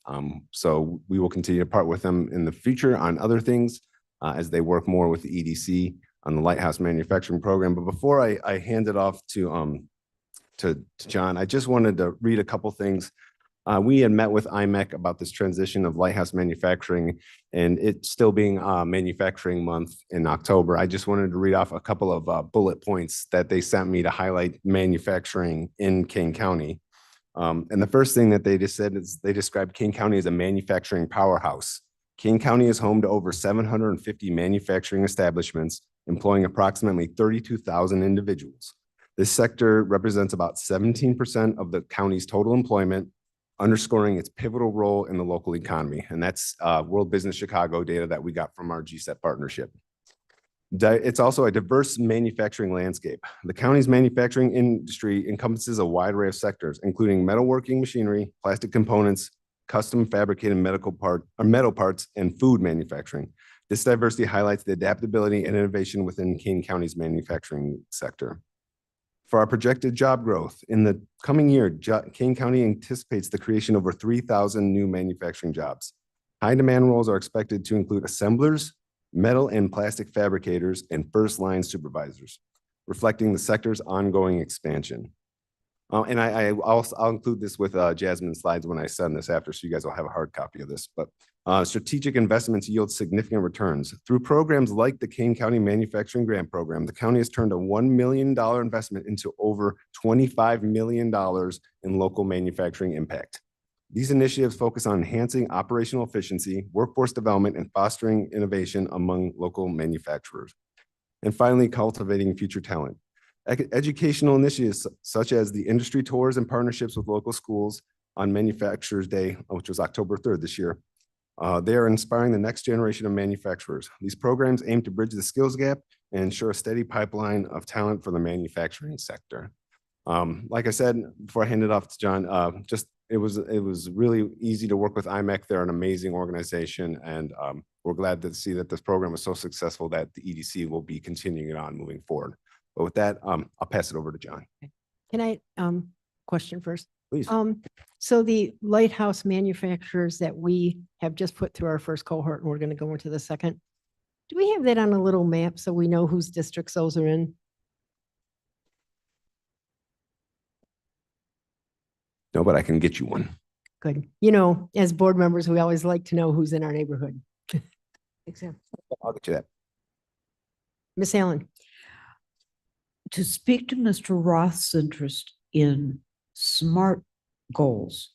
So we will continue to partner with them in the future on other things as they work more with the EDC on the Lighthouse Manufacturing Program. But before I hand it off to John, I just wanted to read a couple things. We had met with IMEC about this transition of Lighthouse Manufacturing, and it still being Manufacturing Month in October. I just wanted to read off a couple of bullet points that they sent me to highlight manufacturing in King County. And the first thing that they just said is they described King County as a manufacturing powerhouse. King County is home to over 750 manufacturing establishments, employing approximately 32,000 individuals. This sector represents about 17% of the county's total employment, underscoring its pivotal role in the local economy. And that's World Business Chicago data that we got from our GSET partnership. It's also a diverse manufacturing landscape. The county's manufacturing industry encompasses a wide array of sectors, including metalworking machinery, plastic components, custom fabricated metal parts, and food manufacturing. This diversity highlights the adaptability and innovation within King County's manufacturing sector. For our projected job growth, in the coming year, King County anticipates the creation of over 3,000 new manufacturing jobs. High demand roles are expected to include assemblers, metal and plastic fabricators, and first line supervisors, reflecting the sector's ongoing expansion. And I'll include this with Jasmine's slides when I send this after, so you guys will have a hard copy of this. But strategic investments yield significant returns. Through programs like the King County Manufacturing Grant Program, the county has turned a $1 million investment into over $25 million in local manufacturing impact. These initiatives focus on enhancing operational efficiency, workforce development, and fostering innovation among local manufacturers. And finally, cultivating future talent. Educational initiatives such as the industry tours and partnerships with local schools on Manufacturers Day, which was October 3rd this year. They are inspiring the next generation of manufacturers. These programs aim to bridge the skills gap and ensure a steady pipeline of talent for the manufacturing sector. Like I said, before I hand it off to John, it was really easy to work with IMEC. They're an amazing organization, and we're glad to see that this program is so successful that the EDC will be continuing it on moving forward. But with that, I'll pass it over to John. Can I question first? Please. So the lighthouse manufacturers that we have just put through our first cohort, and we're going to go into the second, do we have that on a little map so we know whose districts those are in? No, but I can get you one. Good. You know, as board members, we always like to know who's in our neighborhood. Example. I'll get you that. Miss Allen. To speak to Mr. Roth's interest in SMART goals,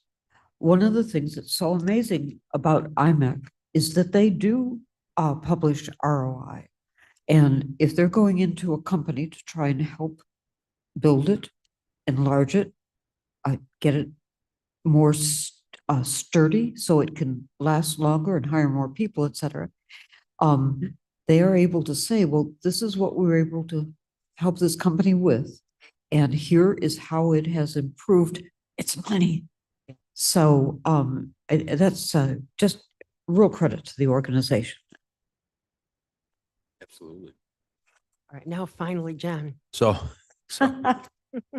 one of the things that's so amazing about IMEC is that they do publish ROI. And if they're going into a company to try and help build it, enlarge it, get it more sturdy so it can last longer and hire more people, et cetera, they are able to say, well, this is what we were able to help this company with, and here is how it has improved its money. So that's just real credit to the organization. Absolutely. All right, now finally, John. So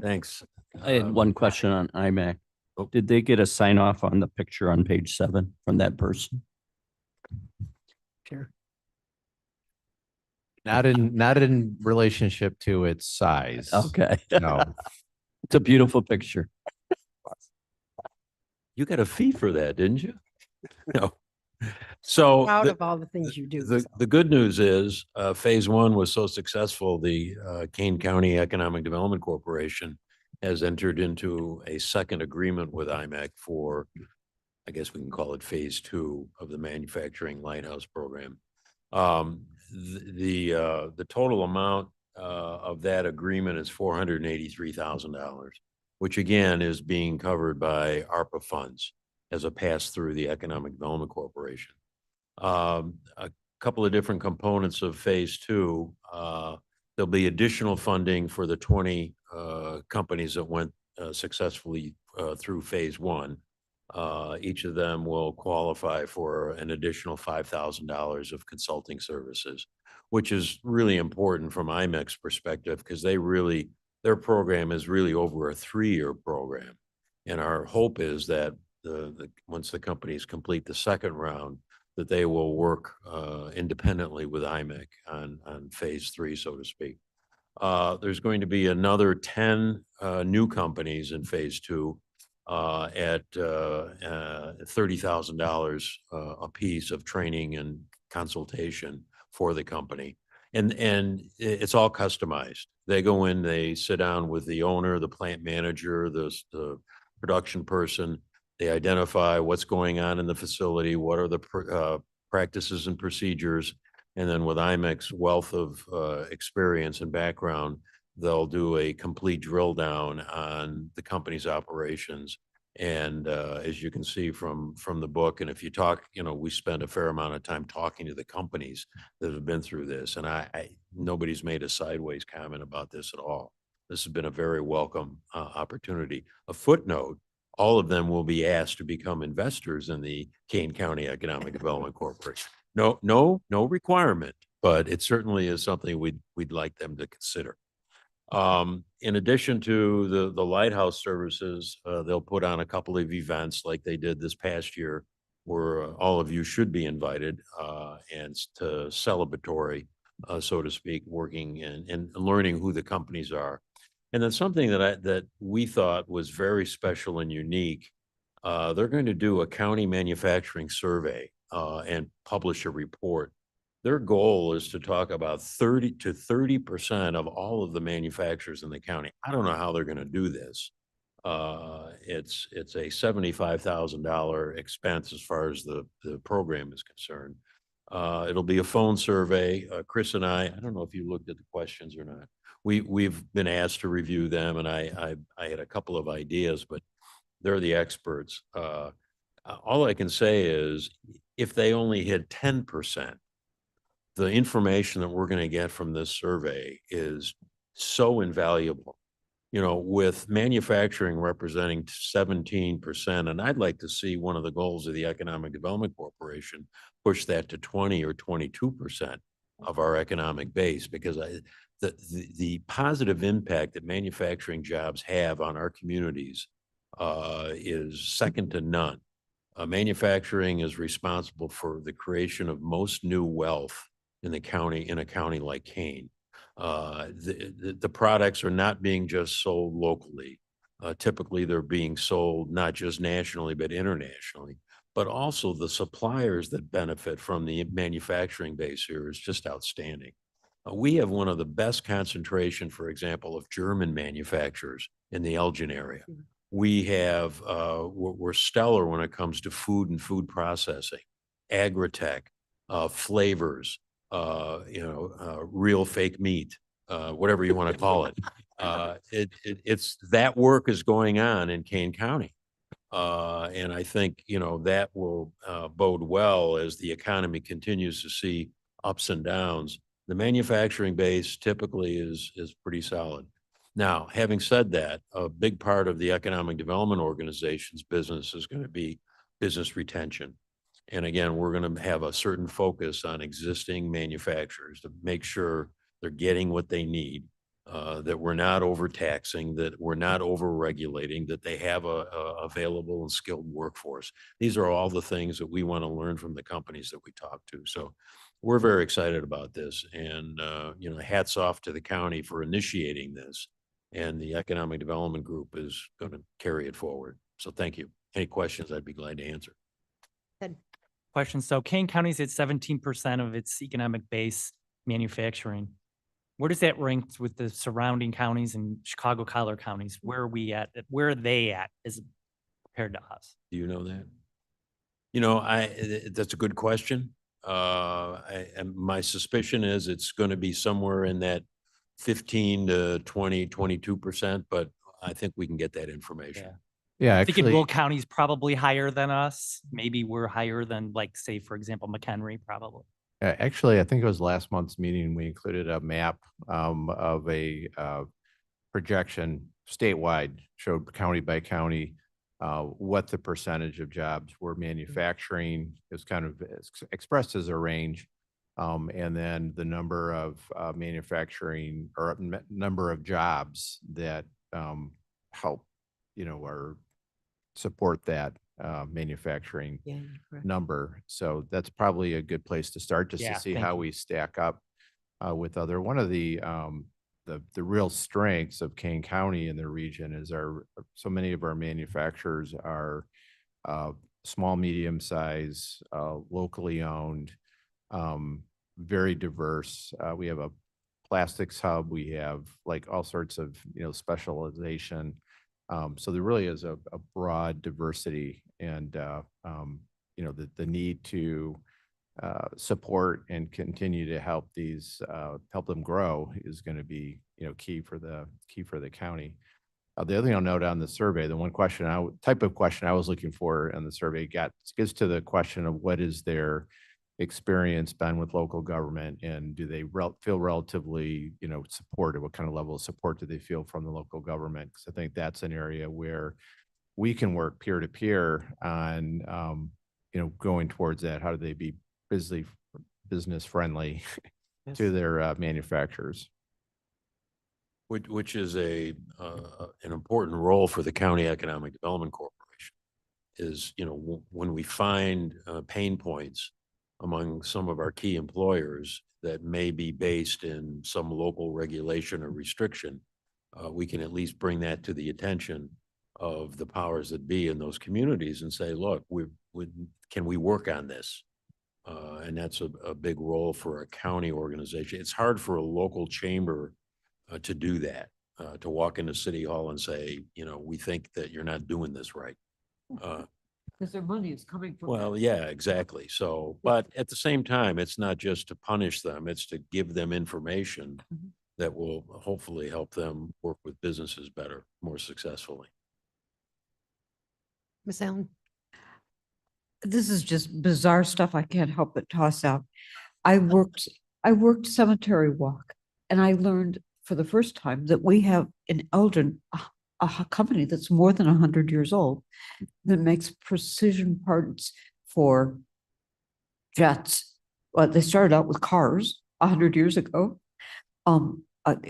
thanks. I had one question on IMAC. Oh. Did they get a sign off on the picture on page 7 from that person? Sure. Not in relationship to its size. Okay. No. It's a beautiful picture. You got a fee for that, didn't you? No. So Proud the- of all the things you do. The, so. the good news is, phase one was so successful, the Kane County Economic Development Corporation has entered into a second agreement with IMEC for, I guess we can call it phase two of the Manufacturing Lighthouse Program. The total amount of that agreement is $483,000, which again is being covered by ARPA funds as a pass through the Economic Development Corporation. A couple of different components of phase two. There'll be additional funding for the 20 companies that went successfully through phase one. Each of them will qualify for an additional $5,000 of consulting services, which is really important from IMEC's perspective because their program is really over a 3-year program. And our hope is that once the companies complete the second round, that they will work independently with IMEC on phase three, so to speak. There's going to be another 10 new companies in phase two at $30,000 a piece of training and consultation for the company. And it's all customized. They go in, they sit down with the owner, the plant manager, the production person. They identify what's going on in the facility, what are the practices and procedures, and then with IMEC's wealth of experience and background, they'll do a complete drill down on the company's operations. And as you can see from the book, and if you talk, we spend a fair amount of time talking to the companies that have been through this, and nobody's made a sideways comment about this at all. This has been a very welcome opportunity. A footnote: all of them will be asked to become investors in the Kane County Economic Development Corporation. No requirement, but it certainly is something we'd like them to consider. In addition to the Lighthouse services, they'll put on a couple of events like they did this past year, where all of you should be invited, and to celebratory, so to speak, working and learning who the companies are. And then something that we thought was very special and unique, they're going to do a county manufacturing survey and publish a report. Their goal is to talk about 30% of all of the manufacturers in the county. I don't know how they're going to do this. It's a $75,000 expense as far as the program is concerned. It'll be a phone survey. Chris and I don't know if you looked at the questions or not. We've been asked to review them, and I had a couple of ideas, but they're the experts. All I can say is if they only hit 10%, the information that we're going to get from this survey is so invaluable. With manufacturing representing 17%, and I'd like to see one of the goals of the Economic Development Corporation push that to 20 or 22% of our economic base, because the positive impact that manufacturing jobs have on our communities is second to none. Manufacturing is responsible for the creation of most new wealth in a county like Kane. The products are not being just sold locally. Typically, they're being sold not just nationally, but internationally. But also the suppliers that benefit from the manufacturing base here is just outstanding. We have one of the best concentration, for example, of German manufacturers in the Elgin area. We have, we're stellar when it comes to food and food processing, agritech, flavors, real fake meat, whatever you want to call it. It's that work is going on in Kane County. And I think, that will bode well as the economy continues to see ups and downs. The manufacturing base typically is pretty solid. Now, having said that, a big part of the Economic Development Organization's business is going to be business retention. And again, we're going to have a certain focus on existing manufacturers to make sure they're getting what they need, that we're not overtaxing, that we're not over-regulating, that they have a available and skilled workforce. These are all the things that we want to learn from the companies that we talk to. So we're very excited about this and, hats off to the county for initiating this. And the Economic Development Group is going to carry it forward. So thank you. Any questions, I'd be glad to answer. Question. So Kane County's at 17% of its economic base manufacturing. Where does that rank with the surrounding counties and Chicago Collar counties? Where are we at? Where are they at as compared to us? Do you know that? That's a good question. And my suspicion is it's going to be somewhere in that 15 to 20, 22%, but I think we can get that information. Yeah. Yeah, I think actually, Will County's probably higher than us. Maybe we're higher than, like, say, for example, McHenry, probably. actually, I think it was last month's meeting, we included a map of a projection statewide, showed county by county what the percentage of jobs were manufacturing. It was kind of expressed as a range. And then the number of manufacturing or number of jobs that help, or support that manufacturing Yeah, correct. number. So that's probably a good place to start, just Yeah, to see thank how you. we stack up with other. One of the real strengths of Kane County and the region is so many of our manufacturers are small, medium size, locally owned, very diverse. We have a plastics hub. We have like all sorts of, specialization. So there really is a broad diversity and, the need to support and continue to help help them grow is going to be, key for the county. The other thing I'll note on the survey, the one type of question I was looking for in the survey gets to the question of what is their experience been with local government, and do they feel relatively, supported? What kind of level of support do they feel from the local government? Because I think that's an area where we can work peer to peer on, going towards that. How do they be business friendly to their manufacturers? Which is an important role for the County Economic Development Corporation is, when we find pain points among some of our key employers that may be based in some local regulation or restriction, we can at least bring that to the attention of the powers that be in those communities and say, look, can we work on this? And that's a big role for a county organization. It's hard for a local chamber to do that, to walk into City Hall and say, we think that you're not doing this right. Because their money is coming from. Well, yeah, exactly. So, but at the same time, it's not just to punish them, it's to give them information Mhm. that will hopefully help them work with businesses better, more successfully. Ms. Allen? This is just bizarre stuff I can't help but toss out. I worked cemetery walk, and I learned for the first time that we have in Elgin a company that's more than 100 years old that makes precision parts for jets. Well, they started out with cars 100 years ago,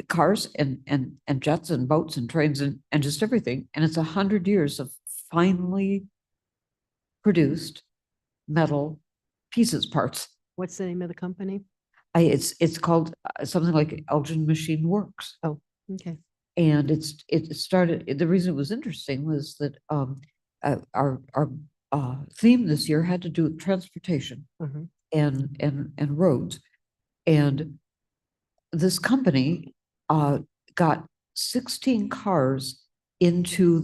cars and jets and boats and trains and just everything. And it's 100 years of finely produced metal pieces, parts. What's the name of the company? It's called something like Elgin Machine Works. Oh, okay. And it started, the reason it was interesting was that our theme this year had to do with transportation Mhm. and roads. And this company got 16 cars into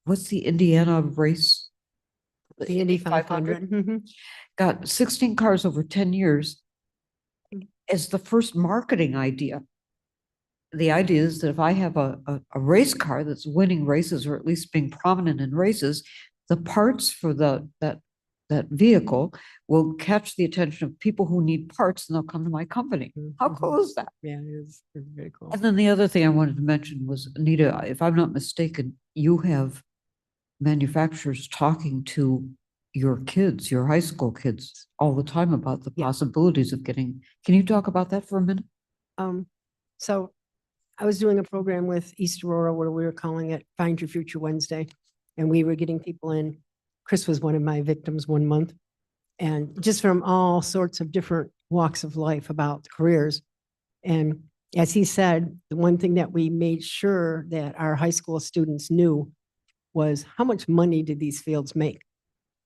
what's the Indiana race? The Indy 500. Mhm. Got 16 cars over 10 years as the first marketing idea. The idea is that if I have a race car that's winning races or at least being prominent in races, the parts for that vehicle will catch the attention of people who need parts, and they'll come to my company. How Mhm. cool is that? Yeah, it is. It's very cool. And then the other thing I wanted to mention was, Anita, if I'm not mistaken, you have manufacturers talking to your kids, your high school kids, all the time about the Yeah. possibilities of getting. Can you talk about that for a minute? So I was doing a program with East Aurora where we were calling it Find Your Future Wednesday. And we were getting people in. Chris was one of my victims one month. and just from all sorts of different walks of life about careers. And as he said, the one thing that we made sure that our high school students knew was how much money did these fields make?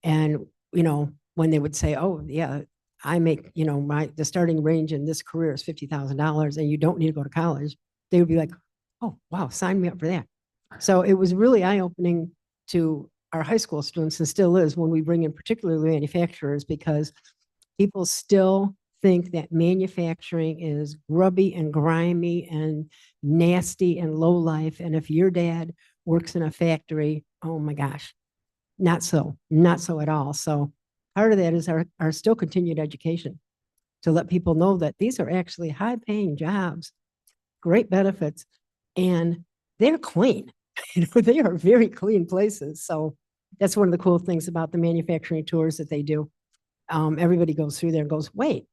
And, you know, when they would say, oh, yeah, I make, you know, the starting range in this career is $50,000 and you don't need to go to college, they would be like, oh, wow, sign me up for that. So it was really eye-opening to our high school students, and still is when we bring in particularly manufacturers, because people still think that manufacturing is grubby and grimy and nasty and low life. And if your dad works in a factory, oh my gosh, not so at all. So part of that is our still continued education to let people know that these are actually high paying jobs, great benefits, and they're clean. You know, they are very clean places. So that's one of the cool things about the manufacturing tours that they do. Everybody goes through there and goes, wait,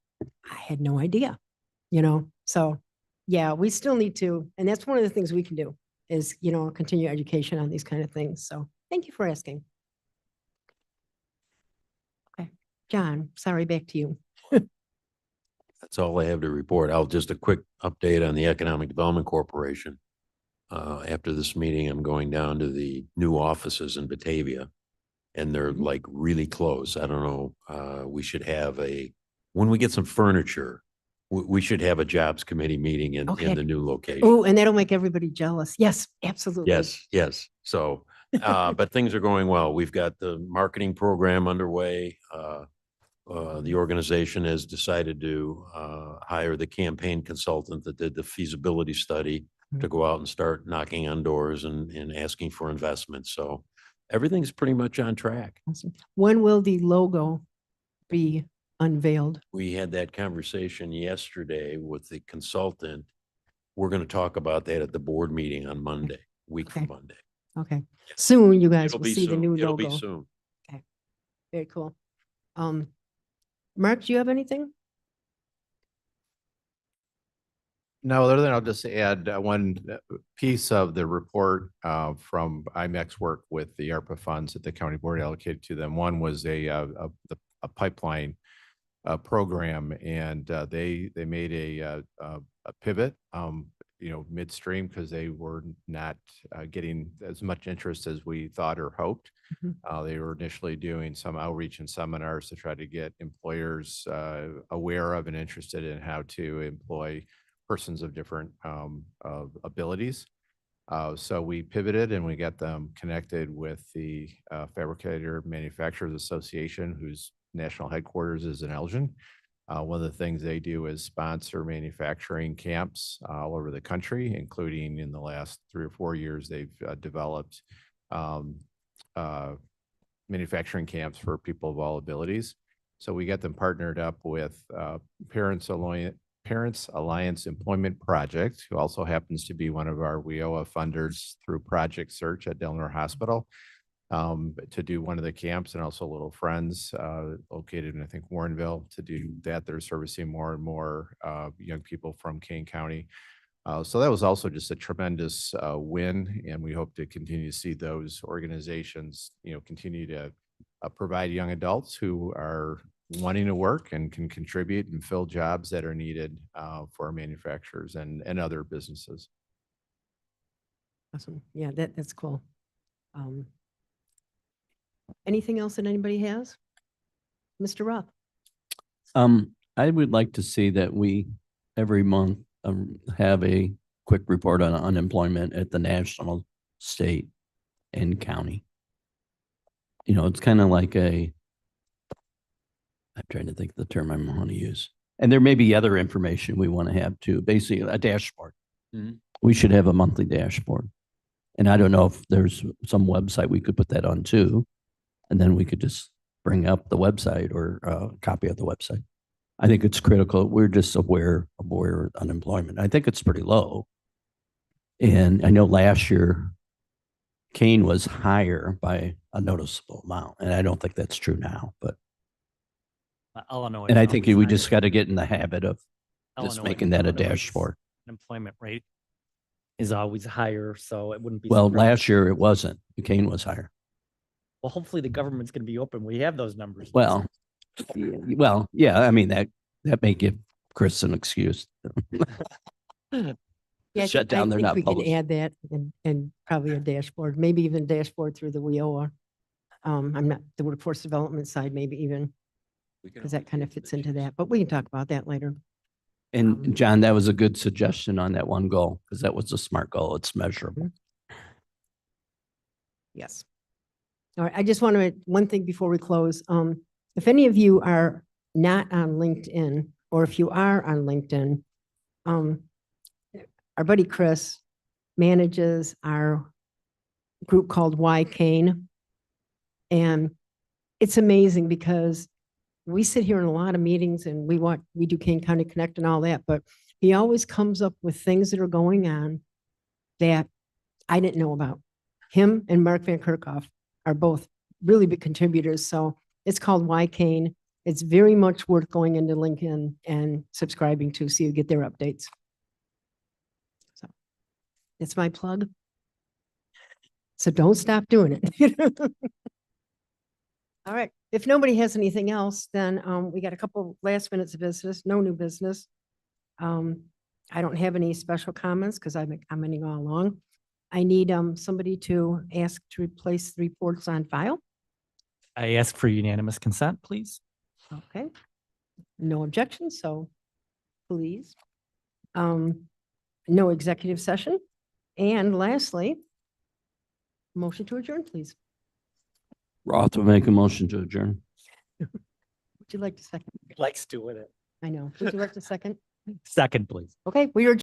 I had no idea, you know? So yeah, we still need to, and that's one of the things we can do is, you know, continue education on these kind of things. So thank you for asking. Okay, John, sorry, back to you. That's all I have to report. I'll just a quick update on the Economic Development Corporation. After this meeting, I'm going down to the new offices in Batavia, and they're like really close. I don't know. We should have when we get some furniture, we should have a jobs committee meeting in the new location. Oh, and that'll make everybody jealous. Yes, absolutely. Yes. So, but things are going well. We've got the marketing program underway. The organization has decided to hire the campaign consultant that did the feasibility study to go out and start knocking on doors and asking for investment. So everything's pretty much on track. Awesome. When will the logo be unveiled? We had that conversation yesterday with the consultant. We're going to talk about that at the board meeting on Monday, week from Okay. Monday. Okay, soon you guys It'll will be see the soon. new It'll logo. be soon. Very cool. Mark, do you have anything? No, other than I'll just add one piece of the report from IMEX work with the ARPA funds that the county board allocated to them. One was a pipeline program, and they made a pivot, you know, midstream, because they were not getting as much interest as we thought or hoped. They were initially doing some outreach and seminars to try to get employers aware of and interested in how to employ persons of different abilities. So we pivoted and we got them connected with the Fabricator Manufacturers Association, whose national headquarters is in Elgin. One of the things they do is sponsor manufacturing camps all over the country, including in the last 3 or 4 years, they've developed manufacturing camps for people of all abilities. So we got them partnered up with Parents Alliance Employment Project, who also happens to be one of our WIOA funders through Project Search at Delaware Hospital, to do one of the camps, and also Little Friends located in, I think, Warrenville, to do that. They're servicing more and more young people from Kane County. So that was also just a tremendous win, and we hope to continue to see those organizations, you know, continue to provide young adults who are wanting to work and can contribute and fill jobs that are needed for our manufacturers and other businesses. Awesome. Yeah, that's cool. Anything else that anybody has? Mr. Roth? I would like to see that we every month have a quick report on unemployment at the national, state, and county. You know, it's kind of like I'm trying to think of the term I want to use. And there may be other information we want to have too, basically a dashboard. We should have a monthly dashboard. And I don't know if there's some website we could put that on too. And then we could just bring up the website or a copy of the website. I think it's critical. We're just aware of where unemployment. I think it's pretty low. And I know last year, Kane was higher by a noticeable amount. And I don't think that's true now, but. Illinois. And I is think always we higher. just got to get in the habit of just Illinois- making that a Illinois dashboard. Unemployment rate is always higher, so it wouldn't be. Well, surprising. last year it wasn't. Kane was higher. Well, hopefully the government's going to be open. We have those numbers. Well, Well, yeah, I mean, that may give Chris an excuse. Yeah, I Shut think- I down, they're think not we could published. add that and probably a dashboard, maybe even dashboard through the WIOA. I'm not, the workforce development side, maybe even, because that kind of fits into that, but we can talk about that later. And John, that was a good suggestion on that one goal, because that was a smart goal. It's measurable. Yes. All right, I just want to, one thing before we close, if any of you are not on LinkedIn, or if you are on LinkedIn, our buddy Chris manages our group called Y Kane. And it's amazing because we sit here in a lot of meetings and we do Kane County Connect and all that, but he always comes up with things that are going on that I didn't know about. Him and Mark Van Kerkhoff are both really big contributors. So it's called Y Kane. It's very much worth going into LinkedIn and subscribing to so you get their updates. So it's my plug. So don't stop doing it. All right. If nobody has anything else, then we got a couple last minutes of business, no new business. I don't have any special comments because I'm commenting all along. I need somebody to ask to replace the reports on file. I ask for unanimous consent, please. Okay. No objections, so please. No executive session. And lastly, motion to adjourn, please. Roth will make a motion to adjourn. Would you like to second? Likes doing it. I know. Would you like to second? Second, please. Okay, we are.